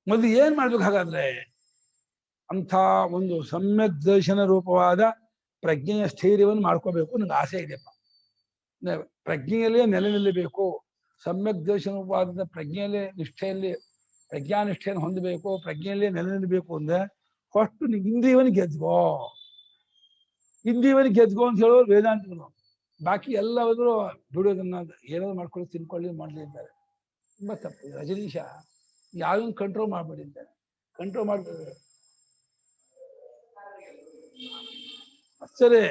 ಮೊದಲು ಏನ್ ಮಾಡ್ಬೇಕು ಹಾಗಾದ್ರೆ? ಅಂಥ ಒಂದು ಸಮ್ಯಕ್ ದರ್ಶನ ರೂಪವಾದ ಪ್ರಜ್ಞೆಯ ಸ್ಥೈರ್ಯವನ್ನು ಮಾಡ್ಕೋಬೇಕು. ನನಗೆ ಆಸೆ ಇದೆಯಪ್ಪ, ಪ್ರಜ್ಞೆಯಲ್ಲೇ ನೆಲೆ ನಿಲ್ಲಬೇಕು. ಸಮ್ಯಕ್ ದರ್ಶನ ರೂಪವಾದ ಪ್ರಜ್ಞೆಯಲ್ಲೇ ನಿಷ್ಠೆಯಲ್ಲಿ ಪ್ರಜ್ಞಾನಿಷ್ಠೆಯನ್ನು ಹೊಂದಬೇಕು, ಪ್ರಜ್ಞೆಯಲ್ಲೇ ನೆಲೆ ನಿಲ್ಲಬೇಕು ಅಂದ್ರೆ ಫಸ್ಟ್ ನೀವು ಇಂದ್ರಿಯವನಿಗೆ ಗೆದ್ಗೋ. ಇಂದ್ರಿಯವನಿಗೆ ಗೆದ್ಗೋ ಅಂತ ಹೇಳೋರು ವೇದಾಂತಗಳು. ಬಾಕಿ ಎಲ್ಲವೂ ಬಿಡೋದನ್ನ ಏನಾದ್ರು ಮಾಡ್ಕೊಳ್ಳಿ ತಿನ್ಕೊಳ್ಳಿ ಮಾಡ್ಲಿ ಅಂತಾರೆ. ತುಂಬಾ ತಪ್ಪು. ರಜನೀಶ ಯಾವ್ದನ್ನು ಕಂಟ್ರೋಲ್ ಮಾಡ್ಬೇಡಿ ಅಂತಾರೆ. ಕಂಟ್ರೋಲ್ ಮಾಡ್ತಾರೆ ಅಷ್ಟೇ.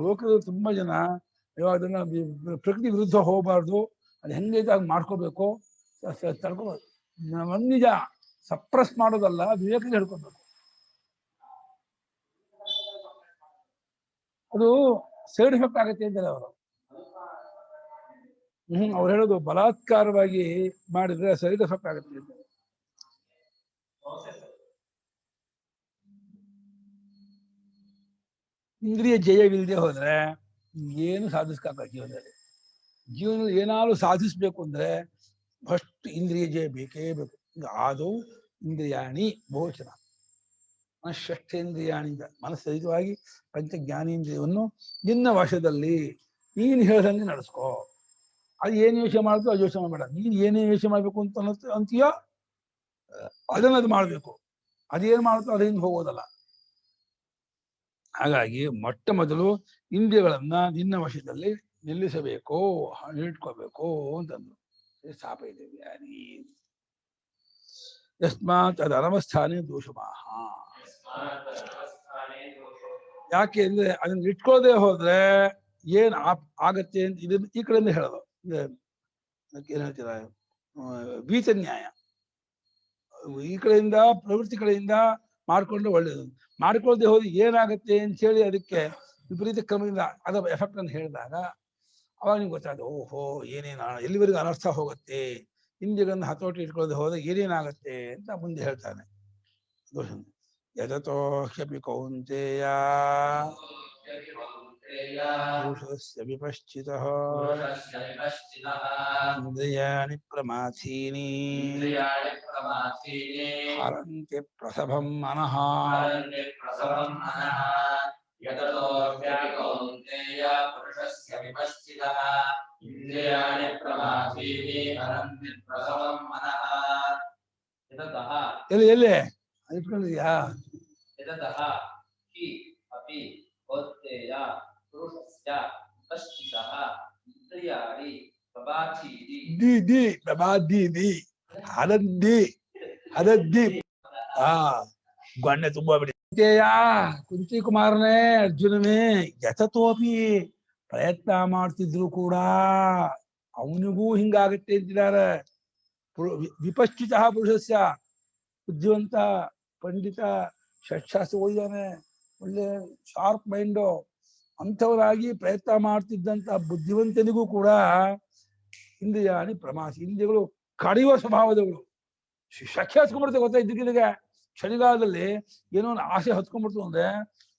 ಲೋಕದಲ್ಲಿ ತುಂಬಾ ಜನ ಇವಾಗ ಅದನ್ನ ಪ್ರಕೃತಿ ವಿರುದ್ಧ ಹೋಗಬಾರ್ದು, ಅದು ಹೆಂಗೈತೆ ಆಗ ಮಾಡ್ಕೋಬೇಕು, ತಡ್ಕೋಬಾರ್ದು. ನಿಜ ಸಪ್ರೆಸ್ ಮಾಡೋದಲ್ಲ, ವಿವೇಕದಿಂದ ಹೇಳ್ಕೊಬೇಕು. ಅದು ಸೈಡ್ ಎಫೆಕ್ಟ್ ಆಗುತ್ತೆ ಅಂತಾರೆ ಅವರು. ಅವ್ರು ಹೇಳೋದು ಬಲಾತ್ಕಾರವಾಗಿ ಮಾಡಿದ್ರೆ ಸೈಡ್ ಎಫೆಕ್ಟ್ ಆಗುತ್ತೆ ಅಂತ. ಇಂದ್ರಿಯ ಜಯವಿಲ್ಲದೆ ಹೋದ್ರೆ ಏನು ಸಾಧಿಸ್ಕಾಗ ಜೀವನದಲ್ಲಿ. ಜೀವನದಲ್ಲಿ ಏನಾದ್ರು ಸಾಧಿಸ್ಬೇಕು ಅಂದ್ರೆ ಫಸ್ಟ್ ಇಂದ್ರಿಯ ಜಯ ಬೇಕೇ ಬೇಕು. ಆದೌ ಇಂದ್ರಿಯಾಣಿ ಬಹುವಚನ, ಷಷ್ಠೇಂದ್ರಿಯಾಣಿಂದ ಮನಸ್ಸಹಿತವಾಗಿ ಪಂಚ ಜ್ಞಾನೇಂದ್ರಿಯವನ್ನು ನಿನ್ನ ವಶದಲ್ಲಿ ನೀನು ಹೇಳ್ದಂಗೆ ನಡೆಸ್ಕೋ. ಅದು ಏನು ಯೋಚನೆ ಮಾಡ್ತೋ ಅದು ಯೋಚನೆ ಮಾಡಬೇಡ. ನೀನು ಏನೇ ಯೋಚನೆ ಮಾಡ್ಬೇಕು ಅಂತ ಅಂತೀಯೋ ಅದನ್ನದು ಮಾಡ್ಬೇಕು. ಅದೇನು ಮಾಡುತ್ತೋ ಅದೇನು ಹೋಗೋದಲ್ಲ. ಹಾಗಾಗಿ ಮೊಟ್ಟ ಮೊದಲು ಇಂದ್ರಿಯಗಳನ್ನ ನಿನ್ನ ವಶದಲ್ಲಿ ನಿಲ್ಲಿಸಬೇಕು, ಇಟ್ಕೋಬೇಕು ಅಂತಂದು ಸ್ಥಾಪ ಇದೆ. ಯಸ್ಮಾತ್ ಅದು ಅನವಸ್ಥಾನೇ ದೋಷಮಾಹ. ಯಾಕೆ ಅಂದ್ರೆ ಅದನ್ನ ಇಟ್ಕೊಳ್ಳದೆ ಹೋದ್ರೆ ಏನ್ ಆಗತ್ತೆ ಅಂತ ಇದನ್ನ ಈ ಕಡೆಯಿಂದ ಹೇಳೋದು. ಏನ್ ಹೇಳ್ತೀರ, ವೀತ ನ್ಯಾಯ. ಈ ಕಡೆಯಿಂದ ಪ್ರವೃತ್ತಿ ಕಡೆಯಿಂದ ಮಾಡ್ಕೊಂಡ್ರೆ ಒಳ್ಳೇದು. ಮಾಡ್ಕೊಳ್ದೆ ಹೋದ್ರೆ ಏನಾಗತ್ತೆ ಅಂತ ಹೇಳಿ ಅದಕ್ಕೆ ವಿಪರೀತ ಕ್ರಮದಿಂದ ಅದರ ಎಫೆಕ್ಟ್ ಅನ್ನು ಹೇಳಿದಾಗ ಅವಾಗ ನಿಮ್ಗೆ ಗೊತ್ತಾಗ ಓಹೋ ಏನೇನು ಎಲ್ಲಿವರೆಗೂ ಅನರ್ಥ ಹೋಗುತ್ತೆ, ಇಂದ್ರಿಯಗಳನ್ನು ಹತೋಟಿ ಇಟ್ಕೊಳ್ಳದೆ ಹೋದ್ರೆ ಏನೇನಾಗತ್ತೆ ಅಂತ ಮುಂದೆ ಹೇಳ್ತಾನೆ. ದೋಷ ಯದತೋ ಹ್ಯಪಿ ಕೌಂತೆಯ ಪುರುಷಸ್ಯ ವಿಪಶ್ಚಿತಃ ಇಂದ್ರಿಯಾಣಿ ಪ್ರಮಾಥೀನಿ ಹರಂತಿ ಪ್ರಸಭಂ ಮನಃ. ಯತತೋ ಹ್ಯಪಿ ಕೌಂತೆಯ ಪುರುಷಸ್ಯ ವಿಪಶ್ಚಿತಃ ಇಂದ್ರಿಯಾಣಿ ಪ್ರಮಾಥೀನಿ ಹರಂತಿ ಪ್ರಸಭಂ ಮನಃ. ಯತತಃ ಎಲ್ಲಿ ಇಟ್ಕೊಂಡಿದ್ಯಾ? ಯತತಃ ಹಿ ಅಪಿ ಕೌಂತೆಯ ಪುರುಷಸ್ಯ ವಿಪಶ್ಚಿತಃ ಇಂದ್ರಿಯಾಣಿ ಪ್ರಮಾಥೀನಿ ಹರದ್ದಿ ಗೊಣ್ಣೆ ತುಂಬಾ ಬಿಡಿ. ಕುಂತಿ ಕುಮಾರನೇ, ಅರ್ಜುನನೇ, ಯತತೋಪಿ ಪ್ರಯತ್ನ ಮಾಡ್ತಿದ್ರು ಕೂಡ ಅವನಿಗೂ ಹಿಂಗಾಗತ್ತೆ ಅಂತಿದ್ದಾರೆ. ವಿಪಶ್ಚಿತ ಪುರುಷಸ್ಯ, ಬುದ್ಧಿವಂತ ಪಂಡಿತ, ಷಟ್ಶಾಸ್ತ್ರ ಓದಿದಾನೆ, ಒಳ್ಳೆ ಶಾರ್ಪ್ ಮೈಂಡು, ಅಂಥವರಾಗಿ ಪ್ರಯತ್ನ ಮಾಡ್ತಿದ್ದಂತ ಬುದ್ಧಿವಂತನಿಗೂ ಕೂಡ ಇಂದ್ರಿಯಾಣಿ ಪ್ರಮಾಸಿ, ಇಂದ್ರಿಯಗಳು ಕಡಿಯುವ ಸ್ವಭಾವದಗಳು. ಶಖೆ ಹತ್ಕೊಂಡ್ಬಿಡ್ತೇವೆ ಗೊತ್ತಾ. ಇದ್ದಕ್ಕಿದ್ದಾಗ ಚಳಿಗಾಲದಲ್ಲಿ ಏನೋ ಒಂದು ಆಸೆ ಹತ್ಕೊಂಡ್ಬಿಡ್ತು ಅಂದ್ರೆ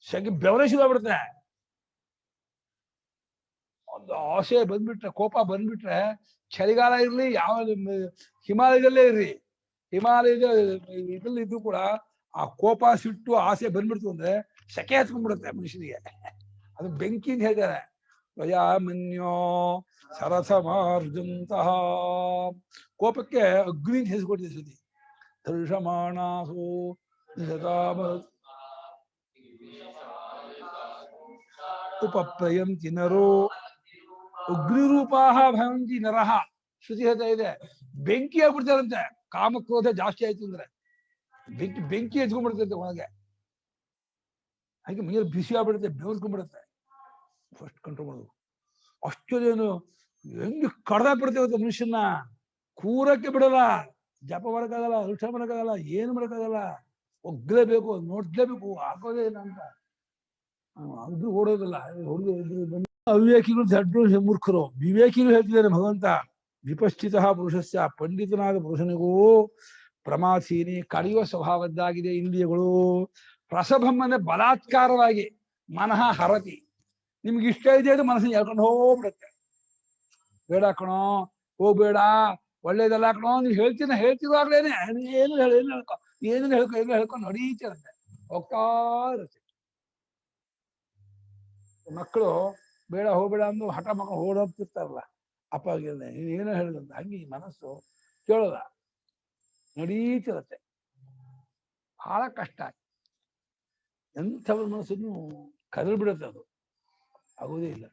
ಶಖೆ ಬೆವರೇ ಶುರುವಾಗ್ಬಿಡುತ್ತೆ. ಒಂದು ಆಸೆ ಬಂದ್ಬಿಟ್ರೆ, ಕೋಪ ಬಂದ್ಬಿಟ್ರೆ, ಚಳಿಗಾಲ ಇರ್ಲಿ ಯಾವ ಹಿಮಾಲಯದಲ್ಲೇ ಇರ್ರಿ, ಹಿಮಾಲಯದ ಇದ್ರಲ್ಲಿ ಇದ್ದು ಕೂಡ ಆ ಕೋಪ ಸಿಟ್ಟು ಆಸೆ ಬಂದ್ಬಿಡ್ತು ಅಂದ್ರೆ ಶಕೆ ಹತ್ಕೊಂಡ್ಬಿಡುತ್ತೆ ಮನುಷ್ಯನಿಗೆ. ಅದು ಬೆಂಕಿ ಅಂತ ಹೇಳ್ತಾರೆ. ವಯಾಮನ್ಯೋ ಸರಸಮಾರ್ಜಂತಹ, ಕೋಪಕ್ಕೆ ಅಗ್ನಿ ಅಂತ ಹೆಸರುಕೊಟ್ಟಿದೆ ಶ್ರುತಿ. ಧರ್ಷಮಾಣಾಸು ಉಪಪ್ರಯಂತಿ ನರೋ ಅಗ್ನಿರೂಪಾಹ ಭವಂತಿ ನರಹ. ಶ್ರುತಿ ಹೇಳ್ತಾ ಇದೆ. ಬೆಂಕಿ ಆಗ್ಬಿಡ್ತಾರಂತೆ ಕಾಮಕ್ರೋಧ ಜಾಸ್ತಿ ಆಯ್ತು ಅಂದ್ರೆ. ಬೆಂಕಿ ಎತ್ಕೊಂಡ್ಬಿಡ್ತೈತೆ ಒಳಗೆ. ಹಾಗೆ ಮೈಯಲ್ಲಿ ಬಿಸಿ ಆಗ್ಬಿಡುತ್ತೆ, ಬೆವರ್ಕೊಂಡ್ಬಿಡುತ್ತೆ. ಫಸ್ಟ್ ಕಂಟ್ರೋಲ್ ಮಾಡೋದು. ಅಷ್ಟೊಂದೇನು ಹೆಂಗೆ ಕಡ್ದಾಕ್ಬಿಡ್ತೇವೆ ಮನುಷ್ಯನ, ಕೂರಕ್ಕೆ ಬಿಡಲ್ಲ, ಜಪ ಮಾಡಕ್ಕಾಗಲ್ಲ, ವೃಕ್ಷ ಮಾಡಕ್ಕಾಗಲ್ಲ, ಏನು ಮಾಡಕ್ಕಾಗಲ್ಲ, ಒಗ್ಲೇಬೇಕು, ನೋಡ್ಲೇಬೇಕು, ಹಾಕೋದೇ ಇಲ್ಲ ಅಂತ ಅದು ಓಡೋದಿಲ್ಲ. ಅವಿವೇಕಿಗಳು ದಡ್ಡ ಮೂರ್ಖರು. ವಿವೇಕಿಗಳು ಹೇಳ್ತಿದ್ದಾರೆ ಭಗವಂತ, ವಿಪಶ್ಚಿತ ಪುರುಷಸ್ಯ, ಪಂಡಿತನಾದ ಪುರುಷನಿಗೂ ಪ್ರಮಾಸೀನಿ, ಕಡಿಯುವ ಸ್ವಭಾವದ್ದಾಗಿದೆ ಇಂದ್ರಿಯಗಳು. ಪ್ರಸಭಮ್ಮನೆ ಬಲಾತ್ಕಾರವಾಗಿ ಮನಃ ಹರತಿ. ನಿಮ್ಗೆ ಇಷ್ಟ ಇದೆ ಅದು ಮನಸ್ಸನ್ನು ಹೇಳ್ಕೊಂಡು ಹೋಗ್ಬಿಡುತ್ತೆ. ಬೇಡ ಕಣೋ, ಹೋಗ್ಬೇಡ, ಒಳ್ಳೇದಲ್ಲ ಕಣೋ, ನೀವು ಹೇಳ್ತಿರುವಾಗ್ಲೇನೆ ಏನು ಹೇಳ್ಕೊಂಡು ನಡೀತಿರುತ್ತೆ, ಹೋಗ್ತಾ ಇರುತ್ತೆ. ಮಕ್ಕಳು ಬೇಡ ಹೋಗ್ಬೇಡ ಅಂದು ಹಠ ಮಕ್ಕಳು ಓಡೋಗ್ತಿರ್ತಾರಲ್ಲ, ಅಪ್ಪ ನೀನೇನೋ ಹೇಳಿದಂತ ಹಂಗೆ ಈ ಮನಸ್ಸು ಕೇಳೋಲ್ಲ, ನಡೀತಿರುತ್ತೆ. ಬಹಳ ಕಷ್ಟ. ಎಂಥವ್ರ ಮನಸ್ಸನ್ನು ಕದಲ್ ಬಿಡುತ್ತೆ, ಅದು ಆಗೋದೇ ಇಲ್ಲ.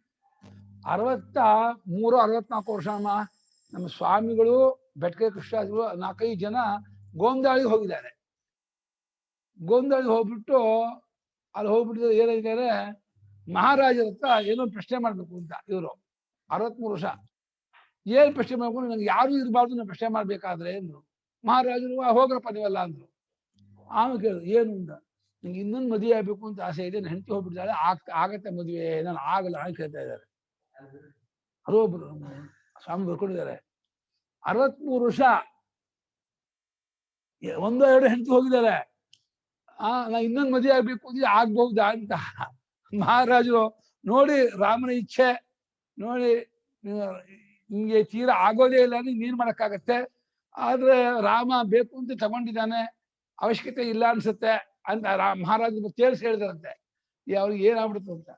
63-64 ವರ್ಷ ಅಮ್ಮ. ನಮ್ಮ ಸ್ವಾಮಿಗಳು ಬೆಟ್ಕೆ ಕೃಷ್ಣಾದಿಗಳು 4-5 ಜನ ಗೋಂದಾಳಿಗೆ ಹೋಗಿದ್ದಾರೆ. ಗೋಂದಾಳಿಗೆ ಹೋಗ್ಬಿಟ್ಟು ಅಲ್ಲಿ ಹೋಗ್ಬಿಟ್ಟು ಏನಿದ್ದಾರೆ, ಮಹಾರಾಜರ ಹತ್ರ ಏನೋ ಪ್ರಶ್ನೆ ಮಾಡ್ಬೇಕು ಅಂತ. ಇವರು 63 ವರ್ಷ. ಏನ್ ಪ್ರಶ್ನೆ ಮಾಡ್ಕೊಂಡು, ನಂಗೆ ಯಾರು ಇರಬಾರ್ದು, ನಾನು ಪ್ರಶ್ನೆ ಮಾಡ್ಬೇಕಾದ್ರೆ ಅಂದ್ರು. ಮಹಾರಾಜರು ಹೋಗ್ರಪ್ಪ ನೀವೆಲ್ಲ ಅಂದ್ರು. ಆಮೇಲೆ ಕೇಳಿದ್ರು ಏನು ಅಂತ. ನಂಗೆ ಇನ್ನೊಂದು ಮದುವೆ ಆಗ್ಬೇಕು ಅಂತ ಆಸೆ ಇದೆ, ನನ್ನ ಹೆಂಡತಿ ಹೋಗ್ಬಿಟ್ಟಿದ್ದಾಳೆ, ಆಗತ್ತೆ ಮದುವೆ, ನಾನು ಆಗಲ್ಲ ಅಂತ ಕೇಳ್ತಾ ಇದ್ದಾರೆ. ಅದು ಒಬ್ರು ಸ್ವಾಮಿ ಬರ್ಕೊಂಡಿದ್ದಾರೆ. 63 ವರ್ಷ, 1-2 ಹೆಂಡತಿ ಹೋಗಿದ್ದಾರೆ. ನಾ ಇನ್ನೊಂದು ಮದುವೆ ಆಗ್ಬೇಕು ಅಂದ್ರೆ ಆಗ್ಬಹುದಾ ಅಂತ. ಮಹಾರಾಜರು ನೋಡಿ, ರಾಮನ ಇಚ್ಛೆ ನೋಡಿ, ನಿಮ್ಗೆ ತೀರಾ ಆಗೋದೇ ಇಲ್ಲ ಅಂದ್ರೆ ನೀನ್ ಮಾಡಕ್ಕಾಗತ್ತೆ, ಆದ್ರೆ ರಾಮ ಬೇಕು ಅಂತ ತಗೊಂಡಿದ್ದಾನೆ, ಅವಶ್ಯಕತೆ ಇಲ್ಲ ಅನ್ಸುತ್ತೆ ಅಂತ ಮಹಾರಾಜರು ತೇಲ್ಸಿ ಹೇಳಿದಾರಂತೆ. ಅವ್ರಿಗೆ ಏನಾಗ್ಬಿಡ್ತು ಅಂತ.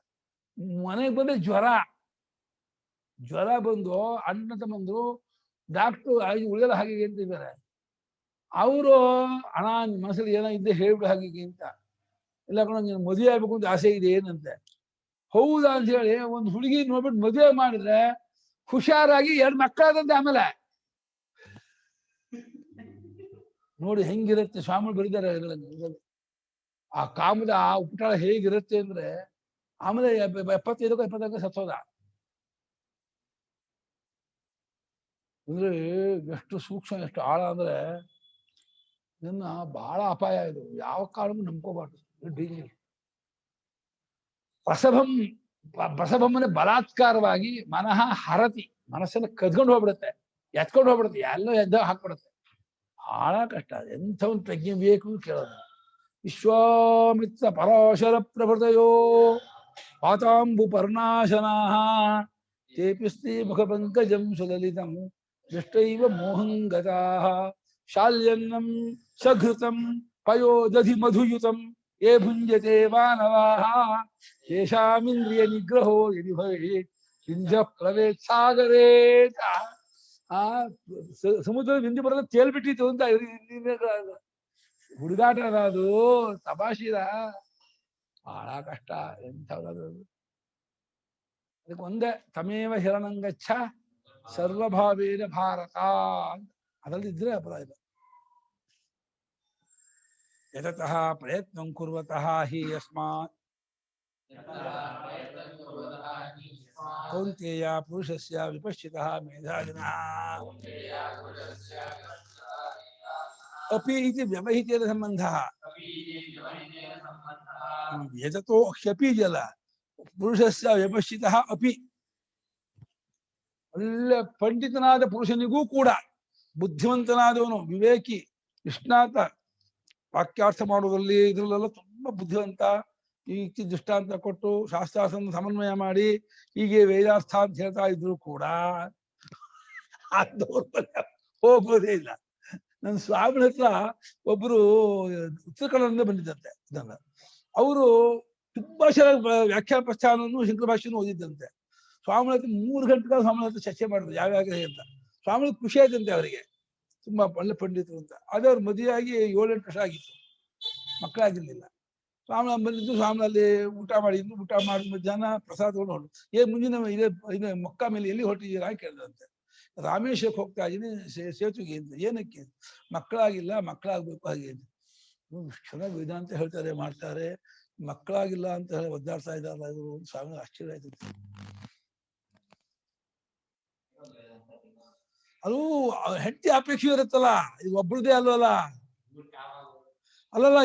ಮನೆಗೆ ಬಂದ್ರೆ ಜ್ವರ ಬಂದು ಅಣ್ಣ ತಮ್ಮಂದ್ರು ಡಾಕ್ಟ್ರು ಉಳಿಯಲ್ಲ ಹಾಗೆ ಅಂತಿದ್ದಾರೆ. ಅವರು ಹಣ ಮನಸ್ಸಲ್ಲಿ ಏನೋ ಇದ್ದೆ ಹೇಳ್ಬಿಡು ಹಾಗೆ ಅಂತ. ಇಲ್ಲ ಕಣ, ನೀನು ಮದುವೆ ಆಗ್ಬೇಕು ಅಂತ ಆಸೆ ಇದೆ ಏನಂತೆ. ಹೌದಾ ಅಂತ ಹೇಳಿ ಒಂದು ಹುಡುಗಿ ನೋಡ್ಬಿಟ್ಟು ಮದುವೆ ಮಾಡಿದ್ರೆ ಹುಷಾರಾಗಿ 2 ಮಕ್ಕಳಾದಂತೆ. ಆಮೇಲೆ ನೋಡಿ ಹೆಂಗಿರುತ್ತೆ. ಸ್ವಾಮಿ ಬರೀತಾರೆ ಆ ಕಾಮದ ಆ ಉಪಟಾಳ ಹೇಗಿರುತ್ತೆ ಅಂದ್ರೆ, ಆಮೇಲೆ 75-76 ಸತ್ತೋದ. ಅಂದ್ರೆ ಎಷ್ಟು ಸೂಕ್ಷ್ಮ, ಎಷ್ಟು ಆಳ ಅಂದ್ರೆ ನನ್ನ ಬಹಳ ಅಪಾಯ ಇದು. ಯಾವ ಕಾರಣಕ್ಕೂ ನಂಬ್ಕೋಬಾರ್ದು. ಡೇಂಜರ್. ಪ್ರಸಭಮ್ಮನೆ ಬಲಾತ್ಕಾರವಾಗಿ ಹರತಿ, ಮನಸ್ಸನ್ನ ಕದ್ಕೊಂಡು ಹೋಗ್ಬಿಡುತ್ತೆ, ಎತ್ಕೊಂಡು ಹೋಗ್ಬಿಡುತ್ತೆ, ಎಲ್ಲೋ ಎದ್ದ ಹಾಕ್ಬಿಡುತ್ತೆ. ಬಹಳ ಕಷ್ಟ. ಎಂಥ ಒಂದು ಪ್ರಜ್ಞೆ ಬೇಕು ಕೇಳೋದು. ವಿಶ್ವಾಮಿತ್ರ ಪರಾಶರ ಪ್ರಭೃತಯೋ ಪಾತಾಂಬು ಪರ್ಣಾಶನಾ ತೇಪಿಸ್ತಿ ಮುಖ ಪಂಕಜಂ ಸುಲಲಿತಂ ದೃಷ್ಟೈವ ಮೋಹಂಗತಾ ಶಾಲ್ಯನ್ನಂ ಸಘೃತಂ ಪಯೋದಧಿ ಮಧುಯುತಂ ಯೇ ಭುಂಜತೆ ಮಾನವಾಃ ತೇಷಾಮಿಂದ್ರಿಯ ನಿಗ್ರಹೋ ಯದಿ ಭವೇತ್ ಸಿಂಧ ಪ್ಲವೇತ್ ಸಾಗರೇ. ಸಮುದ್ರದ ಬಿಂದು ಬರೋದು ತೇಲ್ಬಿಟ್ಟಿತ್ತು ಅಂತ ಹುಡುಗಾಟ ಅದು, ತಮಾಷೆದ. ಬಹಳ ಕಷ್ಟ. ಎಂಥದ್ದು ಅದಕ್ಕೆ ಒಂದೇ, ತಮೇವ ಹಿರಣಂಗಚ್ಛ ಸರ್ವಭಾವೇನ ಭಾರತ. ಅದರಲ್ಲಿದ್ರೆ ಅಪರಾಧ. ಯತತಃ ಪ್ರಯತ್ನಂ ಕುರ್ವತಃ ಹಿ ಯಸ್ಮಾತ್ ಕೌಂತೆಯ ಪುರುಷಸ್ಯ ವಿಪಶ್ಚಿತಃ ಮೇಧಾವಿನಃ ಅಪಿ ಇತಿ ವ್ಯವಹಿತೇನ ಸಂಬಂಧಃ. ಯತತೋ ಹ್ಯಪಿ ಜಲ ಪುರುಷಸ್ಯ ವಿಪಶ್ಚಿತಃ ಅಪಿ. ಒಳ್ಳೆ ಪಂಡಿತನಾದ ಪುರುಷನಿಗೂ ಕೂಡ, ಬುದ್ಧಿವಂತನಾದವನು ವಿವೇಕಿ ನಿಷ್ಣಾತ, ವಾಕ್ಯಾರ್ಥ ಮಾಡುವುದರಲ್ಲಿ ಇದ್ರಲ್ಲೆಲ್ಲ ತುಂಬಾ ಬುದ್ಧಿವಂತ, ಈ ದೃಷ್ಟಾಂತ ಕೊಟ್ಟು ಶಾಸ್ತ್ರಾರ್ಥವನ್ನು ಸಮನ್ವಯ ಮಾಡಿ ಹೀಗೆ ವೇದಾರ್ಥ ಅಂತ ಹೇಳ್ತಾ ಇದ್ರು ಕೂಡ ಆ ದೌರ್ಬಲ್ಯ ಹೋಗೋದೇ ಇಲ್ಲ. ನನ್ನ ಸ್ವಾಮಿ ಹತ್ರ ಒಬ್ರು ಉತ್ತರ ಕನ್ನಡದಿಂದ ಬಂದಿದ್ದಂತೆ. ಇದನ್ನ ಅವರು ತುಂಬಾ ಚೆನ್ನಾಗಿ ವ್ಯಾಖ್ಯಾನ ಪ್ರಸ್ಥಾನವನ್ನು ಶಂಕರ ಭಾಷೆಯನ್ನು ಓದಿದ್ದಂತೆ. ಸ್ವಾಮಿ ಹತ್ರ 3 ಗಂಟೆಗಳ ಸ್ವಾಮಿ ಹತ್ರ ಚರ್ಚೆ ಮಾಡಿದ್ರು ಯಾವ್ಯಾವ ಅಂತ. ಸ್ವಾಮಿ ಖುಷಿ ಆಯ್ತಂತೆ ಅವರಿಗೆ, ತುಂಬಾ ಒಳ್ಳೆ ಪಂಡಿತರು ಅಂತ. ಅದೇ ಅವ್ರ ಮದುವೆಯಾಗಿ 7-8 ವರ್ಷ ಆಗಿತ್ತು, ಮಕ್ಕಳಾಗಿರ್ಲಿಲ್ಲ. ಸ್ವಾಮಿ ಬಂದಿದ್ದು, ಸ್ವಾಮಿ ಅಲ್ಲಿ ಊಟ ಮಾಡಿದ್ದು. ಊಟ ಮಾಡಿ ಮಧ್ಯಾಹ್ನ ಪ್ರಸಾದ ತಗೊಂಡು ಹೊರಟು. ಮುಂದಿನ ಇದೆ ಮೊಕ್ಕ ಮೇಲೆ ಎಲ್ಲಿ ಹೊರಟಿದ್ದೀರಾ ಕೇಳಿದಂತೆ. ರಾಮೇಶ್ವರಕ್ಕೆ ಹೋಗ್ತಾ ಇದ್ದೀನಿ ಸೇತುಗೆ ಅಂತ. ಏನಕ್ಕೆ? ಮಕ್ಕಳಾಗಿಲ್ಲ, ಮಕ್ಕಳಾಗ್ಬೇಕು ಹಾಗೆ ಅಂತ. ಚೆನ್ನಾಗಿ ವೇದಾಂತ ಹೇಳ್ತಾರೆ, ಮಾಡ್ತಾರೆ, ಮಕ್ಕಳಾಗಿಲ್ಲ ಅಂತ ಹೇಳಿ ಒದ್ದಾಡ್ತಾ ಇದ್ದಾರಲ್ಲ, ಇದು ಸ್ವಾಮಿ ಆಶ್ಚರ್ಯ ಆಯ್ತು. ಅದು ಹೆಂಡತಿ ಅಪೇಕ್ಷೆ ಇರುತ್ತಲ್ಲ, ಇದು ಒಬ್ಬರದೇ ಅಲ್ಲಲ್ಲ,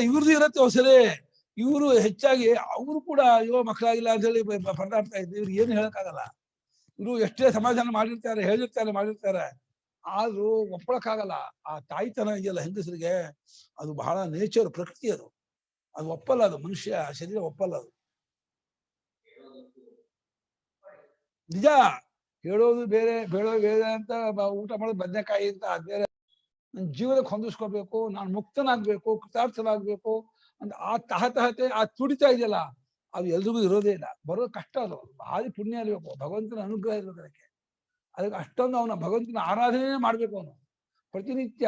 ಇವ್ರದ್ದು ಇರತ್ತೆ ಅವಸರೇ. ಇವರು ಹೆಚ್ಚಾಗಿ ಅವರು ಕೂಡ ಅಯ್ಯೋ ಮಕ್ಕಳಾಗಿಲ್ಲ ಅಂತ ಹೇಳಿ ಪರದಾಡ್ತಾ ಇದ್ರು. ಇವ್ರಿಗೆ ಏನು ಹೇಳಕ್ಕಾಗಲ್ಲ. ಇವರು ಎಷ್ಟೇ ಸಮಾಧಾನ ಮಾಡಿರ್ತಾರೆ, ಆದ್ರೂ ಒಪ್ಪಳಕ್ಕಾಗಲ್ಲ. ಆ ತಾಯ್ತನ ಇದೆಯಲ್ಲ ಹೆಂಗಸರಿಗೆ, ಅದು ಬಹಳ ನೇಚರ್, ಪ್ರಕೃತಿ. ಅದು ಒಪ್ಪಲ್ಲ, ಅದು ಮನುಷ್ಯ ಶರೀರ ಒಪ್ಪಲ್ಲ. ಅದು ನಿಜ. ಹೇಳೋದು ಬೇರೆ, ಬೇಡೋದು ಬೇರೆ ಅಂತ, ಊಟ ಮಾಡೋದು ಬದನೆಕಾಯಿ ಅಂತ ಅದ್ ಬೇರೆ. ನನ್ನ ಜೀವನಕ್ಕೆ ಹೊಂದಿಸ್ಕೋಬೇಕು, ನಾನು ಮುಕ್ತನಾಗ್ಬೇಕು, ಕೃತಾರ್ಥನಾಗ್ಬೇಕು ಅಂತ ಆ ತಹತಹತೆ, ಆ ತುಡಿತ ಇದೆಯಲ್ಲ, ಅದು ಎಲ್ರಿಗೂ ಇರೋದೇ ಇಲ್ಲ. ಬರೋದು ಕಷ್ಟ. ಅದು ಭಾರಿ ಪುಣ್ಯ ಇರಬೇಕು, ಭಗವಂತನ ಅನುಗ್ರಹ ಇರಬೇಕು ಅದಕ್ಕೆ ಅಷ್ಟೊಂದು ಅವನ ಭಗವಂತನ ಆರಾಧನೆ ಮಾಡ್ಬೇಕು. ಅವನು ಪ್ರತಿನಿತ್ಯ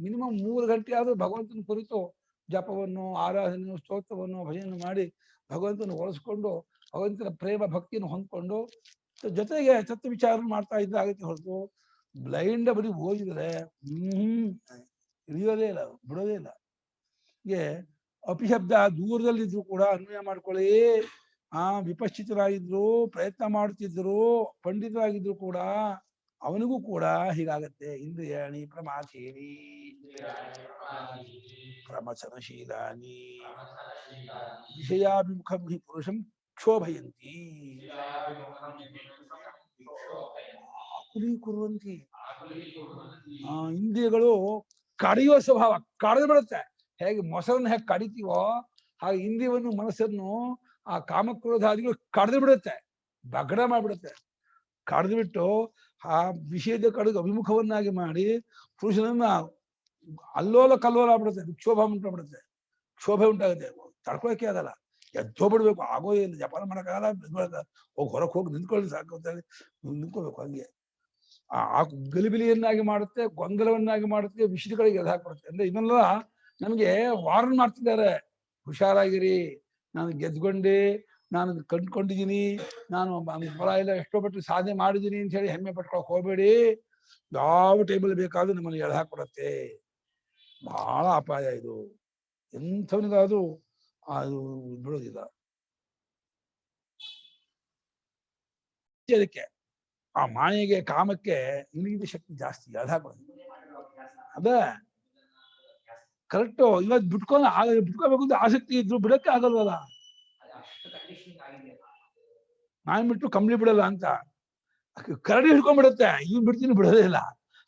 ಮಿನಿಮಮ್ 3 ಗಂಟೆ ಆದ್ರೂ ಭಗವಂತನ ಕುರಿತು ಜಪವನ್ನು, ಆರಾಧನೆಯನ್ನು, ಸ್ತೋತ್ರವನ್ನು, ಭಜನೆ ಮಾಡಿ ಭಗವಂತನ ಒಲಿಸ್ಕೊಂಡು ಭಗವಂತನ ಪ್ರೇಮ ಭಕ್ತಿಯನ್ನು ಹೊಂದ್ಕೊಂಡು ಜೊತೆಗೆ ತತ್ವ ವಿಚಾರ ಮಾಡ್ತಾ ಇದ್ರೆ ಆಗತ್ತೆ ಹೊರತು ಬ್ಲೈಂಡ್ ಬರೀ ಓದಿದ್ರೆ ಇಳಿಯೋದೇ ಇಲ್ಲ, ಬಿಡೋದೇ ಇಲ್ಲ. ಹೀಗೆ ಅಪಿಶಬ್ದ ದೂರದಲ್ಲಿದ್ರು ಕೂಡ ಅನ್ವಯ ಮಾಡ್ಕೊಳ್ಳಿ. ವಿಪಶ್ಚಿತರಾಗಿದ್ರು, ಪ್ರಯತ್ನ ಮಾಡುತ್ತಿದ್ರು, ಪಂಡಿತರಾಗಿದ್ರು ಕೂಡ ಅವನಿಗೂ ಕೂಡ ಹೀಗಾಗತ್ತೆ. ಇಂದ್ರಿಯಾಣಿ ಪ್ರಮಾಥೇನಿ ಪ್ರಮಥನಶೀಲಾನಿ ವಿಷಯಾಭಿಮುಖಂ ಹಿ ಪುರುಷಂ ಕ್ಷೋಭಯಂತಿ ಕುರುವಂತಿ. ಇಂದ್ರಿಯಗಳು ಕಡಿಯುವ ಸ್ವಭಾವ, ಕಡಿದು ಬಿಡುತ್ತೆ. ಹೇಗೆ ಮೊಸರನ್ನು ಹೇಗೆ ಕಡಿತೀವೋ ಹಾಗೆ ಇಂದ್ರಿಯವನ್ನು, ಮನಸ್ಸನ್ನು ಆ ಕಾಮಕ್ರೋಧಾದಿಗಳು ಕಡಿದು ಬಿಡುತ್ತೆ, ಬಗಡ ಮಾಡಿಬಿಡುತ್ತೆ. ಕಡಿದು ಬಿಟ್ಟು ಆ ವಿಷಯದ ಕಡೆಗೆ ಅಭಿಮುಖವನ್ನಾಗಿ ಮಾಡಿ ಪುರುಷನನ್ನ ಅಲ್ಲೋಲ ಕಲ್ಲೋಲ ಆಗ್ಬಿಡುತ್ತೆ, ಕ್ಷೋಭ ಉಂಟಾಗ್ಬಿಡುತ್ತೆ. ಕ್ಷೋಭೆ ಉಂಟಾಗುತ್ತೆ, ತಡ್ಕೊಳಕ್ಕೆ ಆಗಲ್ಲ, ಎದ್ದೋಗ್ಬಿಡ್ಬೇಕು, ಆಗೋದೇ ಇಲ್ಲ, ಜಪಾನ ಮಾಡೋಕ್ಕಾಗಲ್ಲ. ಹೋಗಿ ಹೊರಗೆ ಹೋಗಿ ನಿಂತ್ಕೊಳ್ಳಿ ಸಾಕು ಅಂತ ಹೇಳಿ ನಿಂತ್ಕೋಬೇಕು. ಹಂಗೆ ಆ ಗಲಿಬಿಲಿಯನ್ನಾಗಿ ಮಾಡುತ್ತೆ, ಗೊಂದಲವನ್ನಾಗಿ ಮಾಡುತ್ತೆ, ವಿಷಯದ ಕಡೆಗೆ ಎದ್ದು ಹಾಕ್ಬಿಡುತ್ತೆ. ಅಂದ್ರೆ ಇದನ್ನೆಲ್ಲ ನಮಗೆ ವಾರ್ನ್ ಮಾಡ್ತಿದ್ದಾರೆ, ಹುಷಾರಾಗಿರಿ, ನಾನು ಗೆದ್ಕೊಂಡೆ, ನಾನು ಕಂಡ್ಕೊಂಡಿದ್ದೀನಿ, ನಾನು ಫಲ ಇಲ್ಲ, ಎಷ್ಟೋ ಪಟ್ಟು ಸಾಧನೆ ಮಾಡಿದ್ದೀನಿ ಅಂತ ಹೇಳಿ ಹೆಮ್ಮೆ ಪಟ್ಕೊಳಕ್ ಹೋಗ್ಬೇಡಿ. ಯಾವ ಟೈಮಲ್ಲಿ ಬೇಕಾದ್ರೂ ನಮ್ಮನ್ನು ಎಳ್ದು ಹಾಕ್ಬಿಡತ್ತೆ. ಬಹಳ ಅಪಾಯ ಇದು. ಎಂಥವನಿಗಾದ್ರೂ ಅದು ಬಿಡೋದಿಲ್ಲ. ಅದಕ್ಕೆ ಆ ಮಾಯೆಗೆ, ಕಾಮಕ್ಕೆ ಇಳಿದ ಶಕ್ತಿ ಜಾಸ್ತಿ, ಎಳ್ದು ಹಾಕೋದು. ಅದೇ ಕರೆಕ್ಟು. ಇವತ್ತು ಬಿಟ್ಕೋಬೇಕು ಅಂತ ಆಸಕ್ತಿ ಇದ್ರು ಬಿಡಕ್ಕೆ ಆಗಲ್ವಲ್ಲ. ನಾನ್ ಬಿಟ್ಟು ಕಂಬಳಿ ಬಿಡಲ್ಲ ಅಂತ ಕರಡಿ ಹಿಡ್ಕೊಂಡ್ಬಿಡತ್ತೆ, ಇವ್ನು ಬಿಡ್ತೀನಿ ಬಿಡೋದೇ ಇಲ್ಲ.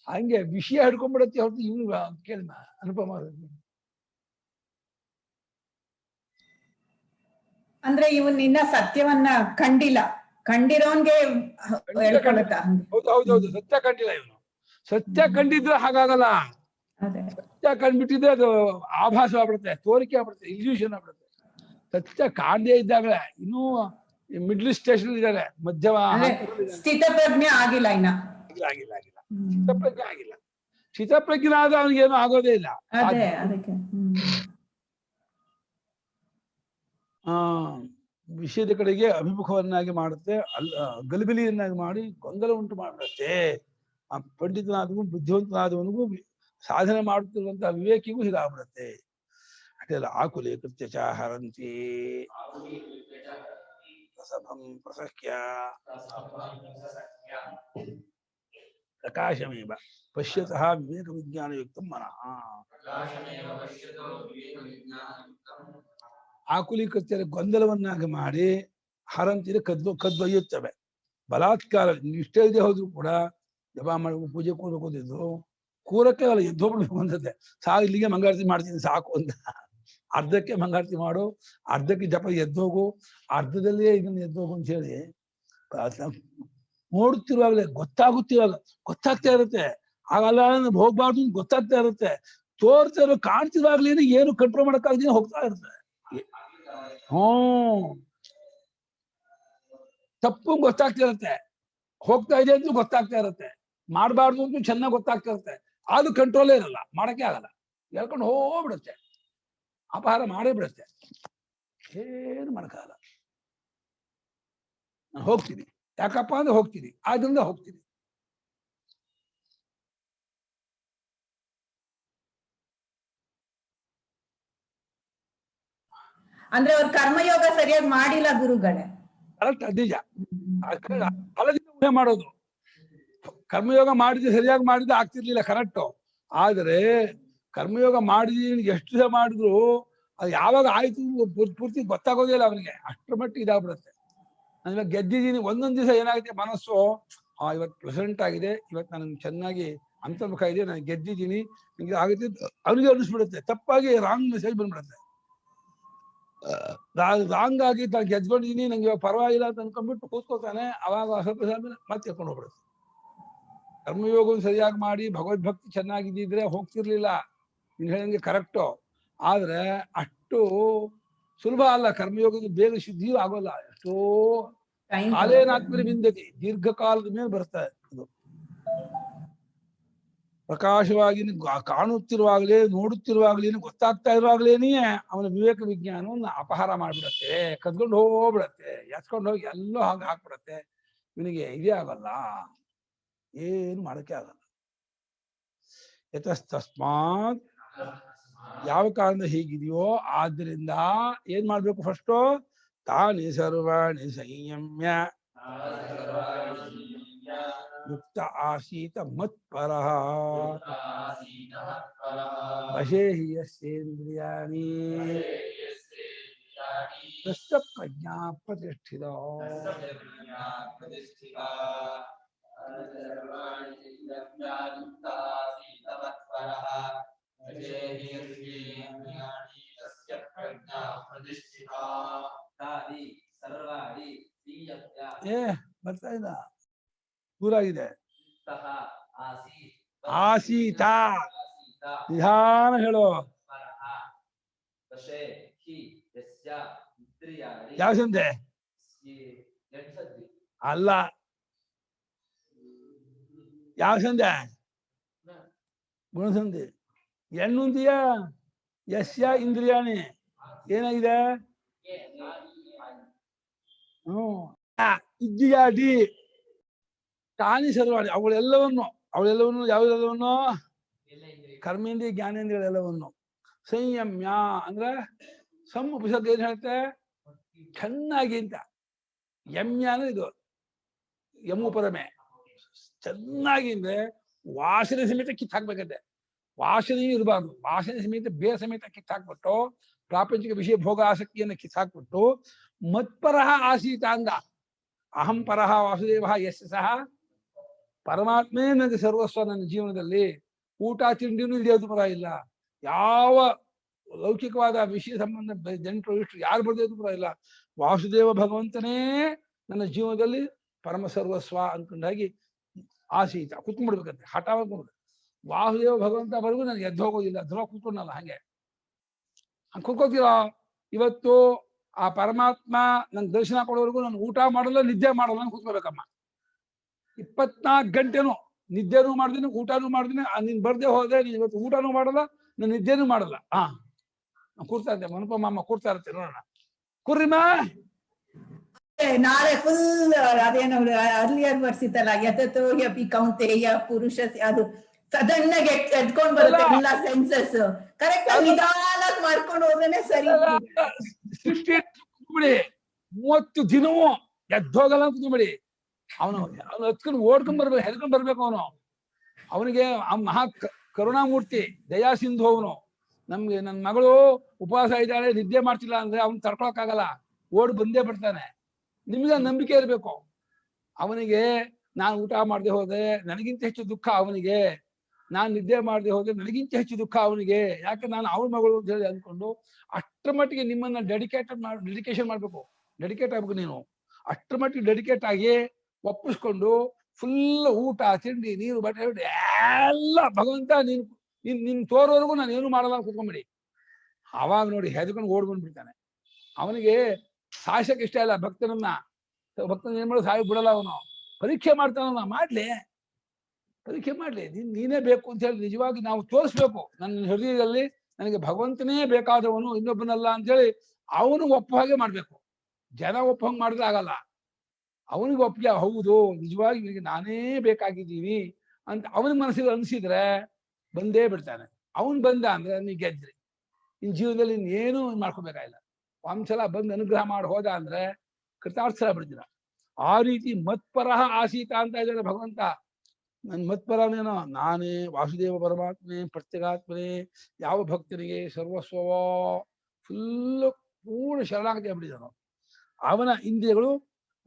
ಹಂಗೆ ವಿಷಯ ಹಿಡ್ಕೊಂಡ್ಬಿಡತ್ತೆ ಹೊರತು ಇವ್ನು ಕೇಳ ಅನುಪಮ. ಅಂದ್ರೆ ಇವನ್ ಇನ್ನ ಸತ್ಯವನ್ನ ಕಂಡಿಲ್ಲ, ಕಂಡಿರೋನ್ಗೆ ಹೌದೌದು, ಸತ್ಯ ಕಂಡಿಲ್ಲ ಇವನು. ಸತ್ಯ ಕಂಡಿದ್ರೆ ಹಾಗಾಗಲ್ಲ. ಸತ್ಯ ಕಂಡ್ಬಿಟ್ಟಿದ್ರೆ ಅದು ಆಭಾಸ ಆಗ್ಬಿಡುತ್ತೆ, ತೋರಿಕೆ ಆಗ್ಬಿಡುತ್ತೆ, ಇಲ್ಯೂಷನ್ ಆಗ್ಬಿಡುತ್ತೆ. ಸತ್ಯ ಕಾಣದೇ ಇದ್ದಾಗಲೇ ಇನ್ನೂ ಮಿಡ್ಲ್ ಸ್ಟೇಷನ್ ಇದ್ದಾರೆ, ಮಧ್ಯಮ ಸ್ಥಿತಪ್ರಜ್ಞೆ ಆಗಿಲ್ಲ, ಇನ್ನ ಆಗಿಲ್ಲ ಸ್ಥಿತಪ್ರಜ್ಞೆ ಆಗಿಲ್ಲ. ಸ್ಥಿತಪ್ರಜ್ಞೆ ಆದ ಅವನಿಗೇನು ಆಗೋದೇ ಇಲ್ಲ. ವಿಷಯದ ಕಡೆಗೆ ಅಭಿಮುಖವನ್ನಾಗಿ ಮಾಡುತ್ತೆ, ಗಲಿಬಿಲಿಯನ್ನಾಗಿ ಮಾಡಿ ಗೊಂದಲ ಉಂಟು ಮಾಡುತ್ತೆ. ಆ ಪಂಡಿತನಾದವನು, ಬುದ್ಧಿವಂತನಾದವನಿಗೂ, ಸಾಧನೆ ಮಾಡುತ್ತಿರುವಂತಹ ವಿವೇಕಿಗೂ ಹೀಗಾಗ್ಬಿಡುತ್ತೆ. ಅಷ್ಟೆಲ್ಲ ಆಕುಲೆ ಕೃತ್ಯ ಚ ಹರಂತಿ ಪ್ರಸಭಂ ಪ್ರಸಖ್ಯ ಪ್ರಕಾಶಮೇವ ಪಶ್ಯತಃ ವಿವೇಕ ವಿಜ್ಞಾನಯುಕ್ತ ಮನಃ. ಆಕುಲೀಕೃತ್ಯ ಗೊಂದಲವನ್ನಾಗಿ ಮಾಡಿ ಹರಂತಿದ್ರೆ ಕದ್ದೊಯ್ಯುತ್ತವೆ. ಬಲಾತ್ಕಾರ ಇಷ್ಟೇ ಇಲ್ಲದೆ ಹೋದ್ರು ಕೂಡ ಜಪ ಮಾಡಬೇಕು, ಪೂಜೆ ಕೂಡಬೇಕು, ಕೂರಕ್ಕೆ ಅಲ್ಲ ಎದ್ದೋಗ್ಬಿಡ್ಬೇಕು ಅನ್ಸುತ್ತೆ. ಇಲ್ಲಿಗೆ ಮಂಗಾರತಿ ಮಾಡ್ತೀನಿ ಸಾಕು ಅಂತ. ಅರ್ಧಕ್ಕೆ ಮಂಗಾರತಿ ಮಾಡು, ಅರ್ಧಕ್ಕೆ ಜಪ ಎದ್ದೋಗು, ಅರ್ಧದಲ್ಲೇ ಇದನ್ನ ಎದ್ದೋಗು ಅಂತ ಹೇಳಿ ನೋಡುತ್ತಿರುವಾಗಲೇ ಗೊತ್ತಾಗ್ತಾ ಇರುತ್ತೆ. ಆಗಲ್ಲ ಹೋಗ್ಬಾರ್ದು ಗೊತ್ತಾಗ್ತಾ ಇರುತ್ತೆ. ತೋರ್ತಾ ಇರೋ ಕಾಣ್ತಿರುವಾಗ್ಲೇನೆ ಏನು ಕಂಟ್ರೋಲ್ ಮಾಡಕ್ಕಾಗ್ದೇನೆ ಹೋಗ್ತಾ ಇರುತ್ತೆ. ತಪ್ಪು ಗೊತ್ತಾಗ್ತಾ ಇರುತ್ತೆ, ಹೋಗ್ತಾ ಇದೆ ಅಂತ ಗೊತ್ತಾಗ್ತಾ ಇರುತ್ತೆ, ಮಾಡಬಾರ್ದು ಅಂತ ಚೆನ್ನಾಗಿ ಗೊತ್ತಾಗ್ತಾ ಇರುತ್ತೆ. ಅದು ಕಂಟ್ರೋಲೇ ಇರಲ್ಲ, ಮಾಡಕ್ಕೆ ಆಗಲ್ಲ, ಹೇಳ್ಕೊಂಡು ಹೋಗ್ಬಿಡುತ್ತೆ, ಅಪಹಾರ ಮಾಡೇ ಬಿಡುತ್ತೆ, ಏನು ಮಾಡಕ್ಕಾಗಲ್ಲ. ನಾನು ಹೋಗ್ತೀನಿ, ಯಾಕಪ್ಪ ಅಂದ್ರೆ ಹೋಗ್ತೀನಿ, ಆದ್ರಿಂದ ಹೋಗ್ತೀನಿ. ಅಂದ್ರೆ ಅವ್ರ ಕರ್ಮಯೋಗ ಸರಿಯಾಗಿ ಮಾಡಿಲ್ಲ ಗುರುಗಳೇ. ಕರೆಕ್ಟ್, ನಿಜ. ಫಲದಿಂದ ಊಹೆ ಮಾಡೋದು. ಕರ್ಮಯೋಗ ಮಾಡಿದ್ರೆ ಸರಿಯಾಗಿ ಮಾಡಿದ್ರೆ ಆಗ್ತಿರ್ಲಿಲ್ಲ, ಕರೆಕ್ಟು. ಆದ್ರೆ ಕರ್ಮಯೋಗ ಮಾಡಿದೀನಿ ಎಷ್ಟು ದಿವಸ ಮಾಡಿದ್ರು ಅದು ಯಾವಾಗ ಆಯ್ತು ಪೂರ್ತಿ ಗೊತ್ತಾಗೋದಿಲ್ಲ ಅವನಿಗೆ. ಅಷ್ಟರ ಮಟ್ಟಿಗೆ ಇದಾಗ್ಬಿಡುತ್ತೆ. ನಾನು ಗೆದ್ದಿದ್ದೀನಿ, ಒಂದೊಂದು ದಿವಸ ಏನಾಗುತ್ತೆ ಮನಸ್ಸು, ಇವತ್ತು ಪ್ರೆಸೆಂಟ್ ಆಗಿದೆ, ಇವತ್ತು ನನಗೆ ಚೆನ್ನಾಗಿ ಅಂತರ್ಮುಖ ಇದೆ, ನಾನು ಗೆದ್ದಿದ್ದೀನಿ, ನಿಮಗೆ ಆಗುತ್ತೆ ಅವನಿಗೆ ಅನ್ನಿಸ್ಬಿಡುತ್ತೆ. ತಪ್ಪಾಗಿ ರಾಂಗ್ ಮೆಸೇಜ್ ಬಂದ್ಬಿಡುತ್ತೆ. ರಾಂಗ್ ಆಗಿ ನಾನು ಗೆದ್ಕೊಂಡಿದ್ದೀನಿ, ನಂಗೆ ಇವಾಗ ಪರವಾಗಿಲ್ಲ ಅಂತ ಅನ್ಕೊಂಡ್ಬಿಟ್ಟು ಕೂತ್ಕೋತಾನೆ. ಅವಾಗ ಸ್ವಲ್ಪ ಮತ್ತೆ ಎತ್ಕೊಂಡು ಹೋಗ್ಬಿಡುತ್ತೆ. ಕರ್ಮಯೋಗವನ್ನು ಸರಿಯಾಗಿ ಮಾಡಿ ಭಗವದ್ಭಕ್ತಿ ಚೆನ್ನಾಗಿದ್ದಿದ್ರೆ ಹೋಗ್ತಿರ್ಲಿಲ್ಲ, ನೀನು ಹೇಳಂಗೆ ಕರೆಕ್ಟು. ಆದ್ರೆ ಅಷ್ಟು ಸುಲಭ ಅಲ್ಲ, ಕರ್ಮಯೋಗದ ಬೇಗ ಶುದ್ಧಿಯೂ ಆಗೋಲ್ಲ. ಎಷ್ಟೋ ಕಾಲೇನಾತ್ಮರಿ ಬಿಂದತಿ, ದೀರ್ಘಕಾಲದ ಮೇಲೆ ಬರ್ತಾರೆ. ಅದು ಪ್ರಕಾಶವಾಗಿ ಕಾಣುತ್ತಿರುವಾಗಲೇ, ನೋಡುತ್ತಿರುವಾಗಲೇನೆ, ಗೊತ್ತಾಗ್ತಾ ಇರುವಾಗಲೇನೇ ಅವನ ವಿವೇಕ ವಿಜ್ಞಾನವನ್ನು ಅಪಹಾರ ಮಾಡ್ಬಿಡತ್ತೆ, ಕದ್ಕೊಂಡು ಹೋಗ್ಬಿಡತ್ತೆ, ಎತ್ಕೊಂಡು ಹೋಗಿ ಎಲ್ಲೋ ಹಾಗೆ ಹಾಕ್ಬಿಡತ್ತೆ. ಇವನಿಗೆ ಇದೇ ಆಗಲ್ಲ, ಏನು ಮಾಡಕ್ಕೆ ಆಗಲ್ಲ. ಯತಸ್ತಸ್ಮಾತ್ ಯಾವ ಕಾರಣ ಹೀಗಿದೆಯೋ ಆದ್ದರಿಂದ ಏನ್ ಮಾಡ್ಬೇಕು? ಫಸ್ಟು ತಾನಿ ಸರ್ವಾಣಿ ಸಂಯಮ್ಯ ಯುಕ್ತ ಆಸೀತ ಮತ್ಪರಃ ವಶೇ ಹಿ ಯಸ್ಯೇಂದ್ರಿಯಾಣಿ ತಸ್ಯ ಪ್ರಜ್ಞಾ ಪ್ರತಿಷ್ಠಿತ. ಏ ಬರ್ತಾ ಇಲ್ಲ, ದೂರಾಗಿದೆ. ಆಸೀತ ನಿಧಾನ ಹೇಳು. ಯಾವ ಸಂಧೆ ಅಲ್ಲ, ಯಾವ ಸಂಧೆ? ಗುಣಸಂಧಿ. ಎಣ್ಣುಂದಿಯ ಯಸ್ಯ ಇಂದ್ರಿಯಾಣಿ ಏನಾಗಿದೆ? ಇದ್ದೀಯಾಡಿ ತಾನಿ ಸರ್ವಾಣಿ ಅವಳೆಲ್ಲವನ್ನು ಯಾವುದೆಲ್ಲವನ್ನು? ಕರ್ಮೇಂದ್ರಿಯ ಜ್ಞಾನೇಂದ್ರಿಯಗಳೆಲ್ಲವನ್ನು ಸಂಯಮ್ಯ ಅಂದ್ರೆ ಉಪಸರ್ಗ ಏನ್ ಹೇಳುತ್ತೆ? ಚೆನ್ನಾಗಿ ಅಂತ. ಯಮ್ಯ ಅಂದ್ರೆ ಇದು ಯಮು ಪರಮೆ. ಚೆನ್ನಾಗಿ ಅಂದ್ರೆ ವಾಸನೆ ಸಮೇತ ಕಿತ್ತಾಕ್ಬೇಕಂತೆ. ವಾಸನೆಯೂ ಇರಬಾರ್ದು. ವಾಸನೆ ಸಮೇತ ಬೇರೆ ಸಮೇತ ಕಿತ್ತಾಕ್ಬಿಟ್ಟು ಪ್ರಾಪಂಚಿಕ ವಿಷಯ ಭೋಗ ಆಸಕ್ತಿಯನ್ನು ಕಿತ್ತಾಕ್ಬಿಟ್ಟು ಮತ್ಪರಃ ಆಸೀತ ಅಂದ. ಅಹಂ ಪರಃ ವಾಸುದೇವ ಯಸ್ಯ ಸಹ ಪರಮಾತ್ಮೇ ನನಗೆ ಸರ್ವಸ್ವ. ನನ್ನ ಜೀವನದಲ್ಲಿ ಊಟ ತಿಂಡಿನೂ ಇಳಿಯೋದು ಪರ ಇಲ್ಲ. ಯಾವ ಲೌಕಿಕವಾದ ವಿಷಯ ಸಂಬಂಧ ಜನರು ಇಷ್ಟು ಯಾರು ಬರ್ದೇದು ಪರ ಇಲ್ಲ. ವಾಸುದೇವ ಭಗವಂತನೇ ನನ್ನ ಜೀವನದಲ್ಲಿ ಪರಮ ಸರ್ವಸ್ವ ಅನ್ಕೊಂಡಾಗಿ ಆಸೀತ ಕುತ್ಕೊಂಡ್ಬಿಡ್ಬೇಕಂತೆ. ಹಠ ಮಾಡ್ಕೊಂಡು ವಾಸುದೇವ ಭಗವಂತ ಬರೆಗೂ ನನಗೆ ಎದ್ದು ಹೋಗೋದಿಲ್ಲ. ಧ್ರುವ ಕೂತ್ಕೊಂಡಲ್ಲ, ಹಂಗೆ ಕುತ್ಕೋತೀರೋ? ಇವತ್ತು ಆ ಪರಮಾತ್ಮ ನನ್ ದರ್ಶನ ಕೊಡೋವರೆಗೂ ನಾನು ಊಟ ಮಾಡಲ್ಲ, ನಿದ್ದೆ ಮಾಡಲ್ಲ, ನಾನು ಕೂತ್ಕೋಬೇಕಮ್ಮ. 24 ಗಂಟೆನೂ ನಿದ್ದೆನೂ ಮಾಡ್ತೀನಿ, ಊಟನೂ ಮಾಡ್ತೀನಿ. ನೀನ್ ಬರ್ದೇ ಹೋದ್ರೆ ನೀನ್ ಇವತ್ತು ಊಟನೂ ಮಾಡಲ್ಲ, ನಾನು ನಿದ್ದೆನೂ ಮಾಡಲ್ಲ. ಕೂರ್ತಾ ಇದ್ದೆ, ಮನುಪಮ್ಮ ಕೂರ್ತಾ ಇರ್ತೀನಿ, ನೋಡೋಣ. ಕುರ್ರಿಮ ನಾಳೆ ಫುಲ್ ಅದೇನೋ ಅರ್ಲಿಯರ್ ಬರ್ಸಿತ್ತಲ್ಲ, ಯತತೋ ಯಪಿ ಕೌಂತೆಯ ಪುರುಷ, ಅದು ಸಡನ್ ಆಗಿ ಎದ್ಕೊಂಡ್ ಬರುತ್ತೆ ಎಲ್ಲ ಸೆನ್ಸಸ್. ಕರೆಕ್ಟ್ ಆಗಿ ನಿಧಾನಕ್ಕೆ ಮಾಡ್ಕೊಂಡು ಹೋದ್ರೇನೆ ಸರಿ. 30 ದಿನವೂ ಎದ್ದೋಗಲ್ಲ ಕುತ್ಕೊಂಡ್ಬಿಡಿ. ಅವನು ಹತ್ಕೊಂಡು ಓಡ್ಕೊಂಡ್ ಬರ್ಬೇಕು, ಹೆದ್ಕೊಂಡ್ ಬರ್ಬೇಕು. ಅವನಿಗೆ ಮಹಾ ಕರುಣಾಮೂರ್ತಿ, ದಯಾ ಸಿಂಧು ಅವನು. ನಮ್ಗೆ ನನ್ನ ಮಗಳು ಉಪವಾಸ ಇದ್ದಾಳೆ, ನಿದ್ದೆ ಮಾಡ್ತಿಲ್ಲ ಅಂದ್ರೆ ಅವ್ನು ತಡ್ಕೊಳಕ್ಕಾಗಲ್ಲ, ಓಡ್ ಬಂದೇ ಬಿಡ್ತಾನೆ. ನಿಮ್ಗೆ ನಂಬಿಕೆ ಇರ್ಬೇಕು. ಅವನಿಗೆ ನಾನು ಊಟ ಮಾಡದೆ ಹೋದ್ರೆ ನನಗಿಂತ ಹೆಚ್ಚು ದುಃಖ ಅವನಿಗೆ, ನಾನು ನಿದ್ದೆ ಮಾಡದೆ ಹೋದ್ರೆ ನನಗಿಂತ ಹೆಚ್ಚು ದುಃಖ ಅವನಿಗೆ. ಯಾಕೆ ನಾನು ಅವಳ ಮಗಳು ಅಂತ ಹೇಳಿ ಅಂದ್ಕೊಂಡು ಅಷ್ಟರ ಮಟ್ಟಿಗೆ ನಿಮ್ಮನ್ನ ಡೆಡಿಕೇಶನ್ ಮಾಡ್ಬೇಕು. ಡೆಡಿಕೇಟ್ ಆಗ್ಬೇಕು ನೀನು. ಅಷ್ಟರ ಮಟ್ಟಿಗೆ ಡೆಡಿಕೇಟ್ ಆಗಿ ಒಪ್ಪಿಸ್ಕೊಂಡು ಫುಲ್ ಊಟ ತಿಂಡಿ ನೀರು ಬಟ್ಟೆ ಎಲ್ಲ ಭಗವಂತ ನೀನ್ ತೋರೋವರೆಗೂ ನಾನು ಏನು ಮಾಡಲ್ಲ ಕೂತ್ಕೊಂಡ್ಬಿಡಿ. ಅವಾಗ ನೋಡಿ ಹೆದ್ಕೊಂಡು ಓಡ್ಬಂದ್ಬಿಡ್ತಾನೆ. ಅವನಿಗೆ ಸಾಯಿಸಕ್ಕೆ ಇಷ್ಟ ಇಲ್ಲ ಭಕ್ತನ ಏನ್ ಮಾಡೋ ಸಾಯಿ ಬಿಡಲ್ಲ ಅವನು. ಪರೀಕ್ಷೆ ಮಾಡ್ತಾನ, ಪರೀಕ್ಷೆ ಮಾಡ್ಲಿ. ನೀನೇ ಬೇಕು ಅಂತ ಹೇಳಿ ನಿಜವಾಗಿ ನಾವು ತೋರಿಸ್ಬೇಕು. ನನ್ನ ಹೃದಯದಲ್ಲಿ ನನಗೆ ಭಗವಂತನೇ ಬೇಕಾದವನು, ಇನ್ನೊಬ್ಬನಲ್ಲ ಅಂತೇಳಿ ಅವನು ಒಪ್ಪ ಹಾಗೆ ಮಾಡ್ಬೇಕು. ಜನ ಒಪ್ಪಂಗೆ ಮಾಡಿದ್ರೆ ಆಗಲ್ಲ. ಅವನಿಗೆ ಒಪ್ಪಿಗೆ ಹೌದು ನಿಜವಾಗಿ ನಿನಗೆ ನಾನೇ ಬೇಕಾಗಿದ್ದೀನಿ ಅಂತ ಅವನ ಮನಸ್ಸಿಗೆ ಅನಿಸಿದ್ರೆ ಬಂದೇ ಬಿಡ್ತಾನೆ. ಅವನ್ ಬಂದ ಅಂದ್ರೆ ನೀ ಗೆದ್ರಿ. ನಿನ್ ಜೀವನದಲ್ಲಿ ಇನ್ನೇನು ಮಾಡ್ಕೋಬೇಕಾಗಿಲ್ಲ. ಒಂದ್ಸಲ ಬಂದು ಅನುಗ್ರಹ ಮಾಡಿ ಹೋದ ಅಂದ್ರೆ ಕೃತಾರ್ಥರ ಬಿಡ್ತೀರ. ಆ ರೀತಿ ಮತ್ಪರಃ ಆಸೀತ ಅಂತ ಇದ್ದಾನೆ ಭಗವಂತ. ನನ್ ಮತ್ಪರನೇನೋ ನಾನೇ ವಾಸುದೇವ ಪರಮಾತ್ಮನೇ, ಪ್ರತ್ಯೇಗಾತ್ಮನೇ. ಯಾವ ಭಕ್ತನಿಗೆ ಸರ್ವಸ್ವವೋ ಫುಲ್ಲು ಪೂರ್ಣ ಶರಣಾಗತಿ ಆಗ್ಬಿಟ್ಟಿದ್ದಾನೋ ಅವನ ಇಂದ್ರಿಯಗಳು